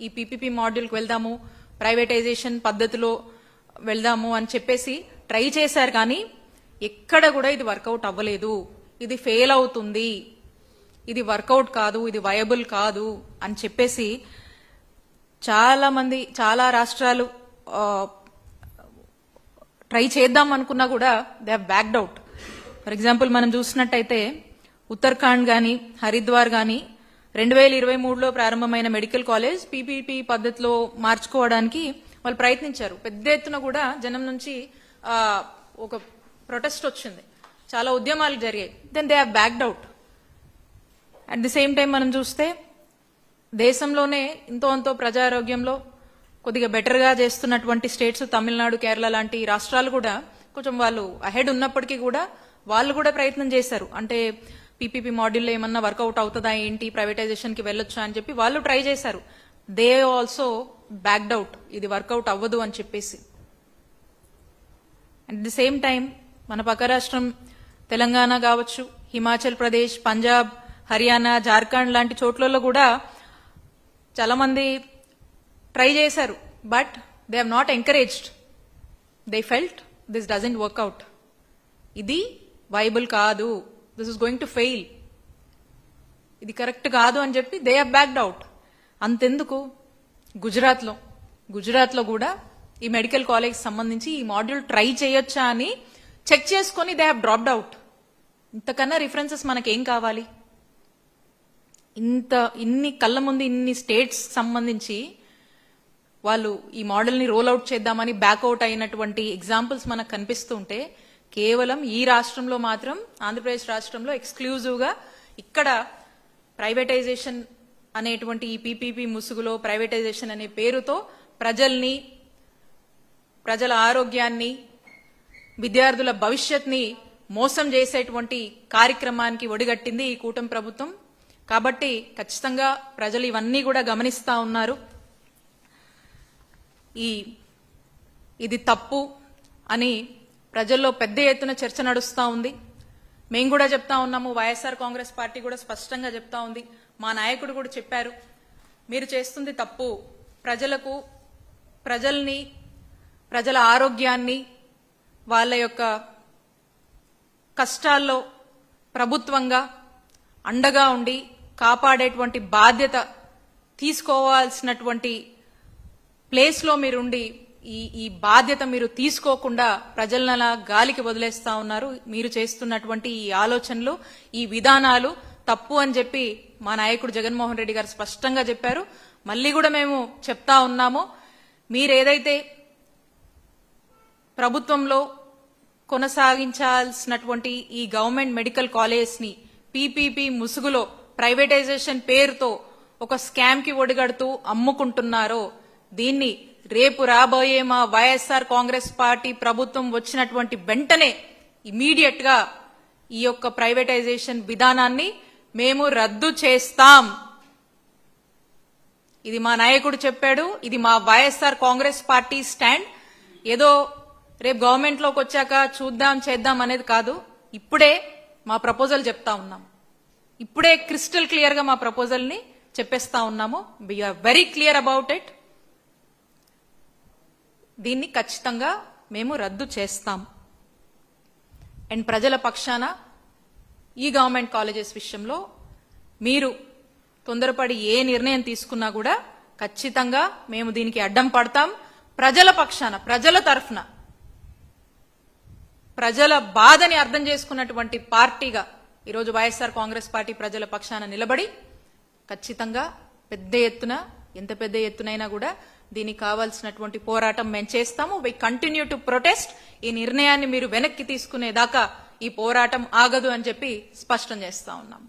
ఈ పీపీపీ మాడ్యూల్కి వెళ్దాము, ప్రైవేటైజేషన్ పద్ధతిలో వెళ్దాము అని చెప్పేసి ట్రై చేశారు. కానీ ఎక్కడ కూడా ఇది వర్కౌట్ అవ్వలేదు, ఇది ఫెయిల్ అవుతుంది, ఇది వర్కౌట్ కాదు, ఇది వయబుల్ కాదు అని చెప్పేసి చాలా రాష్ట్రాలు ట్రై చేద్దాం అనుకున్నా కూడా they have backed out. For example మనం చూసినట్టయితే ఉత్తరాఖండ్ గాని, హరిద్వార్ గాని 2023లో ప్రారంభమైన మెడికల్ కాలేజ్ పీపీపీ పద్ధతిలో మార్చుకోవడానికి వాళ్ళు ప్రయత్నించారు. పెద్ద ఎత్తున కూడా జనం నుంచి ఒక ప్రొటెస్ట్ వచ్చింది, చాలా ఉద్యమాలు జరిగాయి. Then they have backed out. At the same time మనం చూస్తే దేశంలోనే ఎంతో ప్రజారోగ్యంలో కొద్దిగా బెటర్ గా చేస్తున్నటువంటి స్టేట్స్ తమిళనాడు, కేరళ లాంటి రాష్ట్రాలు కూడా కొంచెం వాళ్ళు అహెడ్ ఉన్నప్పటికీ కూడా వాళ్ళు కూడా ప్రయత్నం చేశారు. అంటే పీపీపీ మాడ్యూల్లో ఏమన్నా వర్కౌట్ అవుతుందా ఏంటి, ప్రైవేటైజేషన్ కి వెళ్ళొచ్చా అని చెప్పి వాళ్ళు ట్రై చేశారు. దే ఆల్సో బ్యాక్డ్ అవుట్, ఇది వర్కౌట్ అవ్వదు అని చెప్పేసి. అట్ ది సేమ్ టైం మన పక్క రాష్ట్రం తెలంగాణ కావచ్చు, హిమాచల్ ప్రదేశ్, పంజాబ్, హర్యానా, జార్ఖండ్ లాంటి చోట్లలో కూడా చాలా మంది ట్రై చేశారు. But they have not encouraged. They felt this doesn't work out, ఇది వైబుల్ కాదు, this is going to fail, ఇది కరెక్ట్ కాదు అని చెప్పి దే హ్యావ్ బ్యాక్డ్ అవుట్. అంతెందుకు, గుజరాత్లో కూడా ఈ మెడికల్ కాలేజ్ సంబంధించి ఈ మాడ్యూల్ ట్రై చేయొచ్చా అని చెక్ చేసుకుని దే హ్యావ్ డ్రాప్డ్ అవుట్. ఇంతకన్నా రిఫరెన్సెస్ మనకేం కావాలి? ఇన్ని కళ్ళ ముందు ఇన్ని స్టేట్స్ సంబంధించి వాళ్ళు ఈ మోడల్ ని రోల్ అవుట్ చేద్దామని బ్యాక్అవుట్ అయినటువంటి ఎగ్జాంపుల్స్ మనకు కనిపిస్తూ ఉంటే, కేవలం ఈ రాష్ట్రంలో మాత్రం, ఆంధ్రప్రదేశ్ రాష్ట్రంలో ఎక్స్క్లూజివ్ గా ఇక్కడ ప్రైవేటైజేషన్ అనేటువంటి ఈ పీపీపీ ముసుగులో ప్రైవేటైజేషన్ అనే పేరుతో ప్రజల ఆరోగ్యాన్ని, విద్యార్థుల భవిష్యత్ని మోసం చేసేటువంటి కార్యక్రమానికి ఒడిగట్టింది ఈ కూటమి ప్రభుత్వం. కాబట్టి ఖచ్చితంగా ప్రజలు ఇవన్నీ కూడా గమనిస్తా ఉన్నారు. ఇది తప్పు అని ప్రజల్లో పెద్ద ఎత్తున చర్చ నడుస్తా ఉంది. మేము కూడా చెప్తా ఉన్నాము, వైఎస్ఆర్ కాంగ్రెస్ పార్టీ కూడా స్పష్టంగా చెప్తా ఉంది, మా నాయకుడు కూడా చెప్పారు, మీరు చేస్తుంది తప్పు. ప్రజల ఆరోగ్యాన్ని, వాళ్ళ యొక్క కష్టాల్లో ప్రభుత్వంగా అండగా ఉండి కాపాడేటువంటి బాధ్యత తీసుకోవాల్సినటువంటి ప్లేస్లో మీరుండి ఈ బాధ్యత మీరు తీసుకోకుండా ప్రజలను గాలికి వదిలేస్తా ఉన్నారు. మీరు చేస్తున్నటువంటి ఈ ఆలోచనలు, ఈ విధానాలు తప్పు అని చెప్పి మా నాయకుడు జగన్మోహన్ రెడ్డి గారు స్పష్టంగా చెప్పారు. మళ్ళీ కూడా మేము చెప్తా ఉన్నాము, మీరేదైతే ప్రభుత్వంలో కొనసాగించాల్సినటువంటి ఈ గవర్నమెంట్ మెడికల్ కాలేజ్ ని పీపీపీ ముసుగులో ప్రైవేటైజేషన్ పేరుతో ఒక స్కామ్ కి ఒడిగడుతూ అమ్ముకుంటున్నారో దీన్ని రేపు రాబోయే మా వైఎస్ఆర్ కాంగ్రెస్ పార్టీ ప్రభుత్వం వచ్చినటువంటి వెంటనే ఇమీడియట్ గా ఈ యొక్క ప్రైవేటైజేషన్ విధానాన్ని మేము రద్దు చేస్తాం. ఇది మా నాయకుడు చెప్పాడు, ఇది మా వైఎస్ఆర్ కాంగ్రెస్ పార్టీ స్టాండ్. ఏదో రేపు గవర్నమెంట్ లోకి వచ్చాక చూద్దాం చేద్దాం అనేది కాదు, ఇప్పుడే మా ప్రపోజల్ చెప్తా ఉన్నాం. ఇప్పుడే క్రిస్టల్ క్లియర్ గా మా ప్రపోజల్ ని చెప్పేస్తా ఉన్నాము. We are very clear about it. దీన్ని ఖచ్చితంగా మేము రద్దు చేస్తాం. అండ్ ప్రజల పక్షాన ఈ గవర్నమెంట్ కాలేజెస్ విషయంలో మీరు తొందరపడి ఏ నిర్ణయం తీసుకున్నా కూడా ఖచ్చితంగా మేము దీనికి అడ్డం పడతాం. ప్రజల పక్షాన, ప్రజల తరఫున, ప్రజల బాధని అర్థం చేసుకున్నటువంటి పార్టీగా ఈరోజు వైఎస్ఆర్ కాంగ్రెస్ పార్టీ ప్రజల పక్షాన నిలబడి ఖచ్చితంగా పెద్ద ఎత్తున, ఎంత పెద్ద ఎత్తునైనా కూడా దీనికి కావాల్సినటువంటి పోరాటం మేము చేస్తాము. We continue to protest. ఈ నిర్ణయాన్ని మీరు వెనక్కి తీసుకునేదాకా ఈ పోరాటం ఆగదు అని చెప్పి స్పష్టం చేస్తా ఉన్నాం.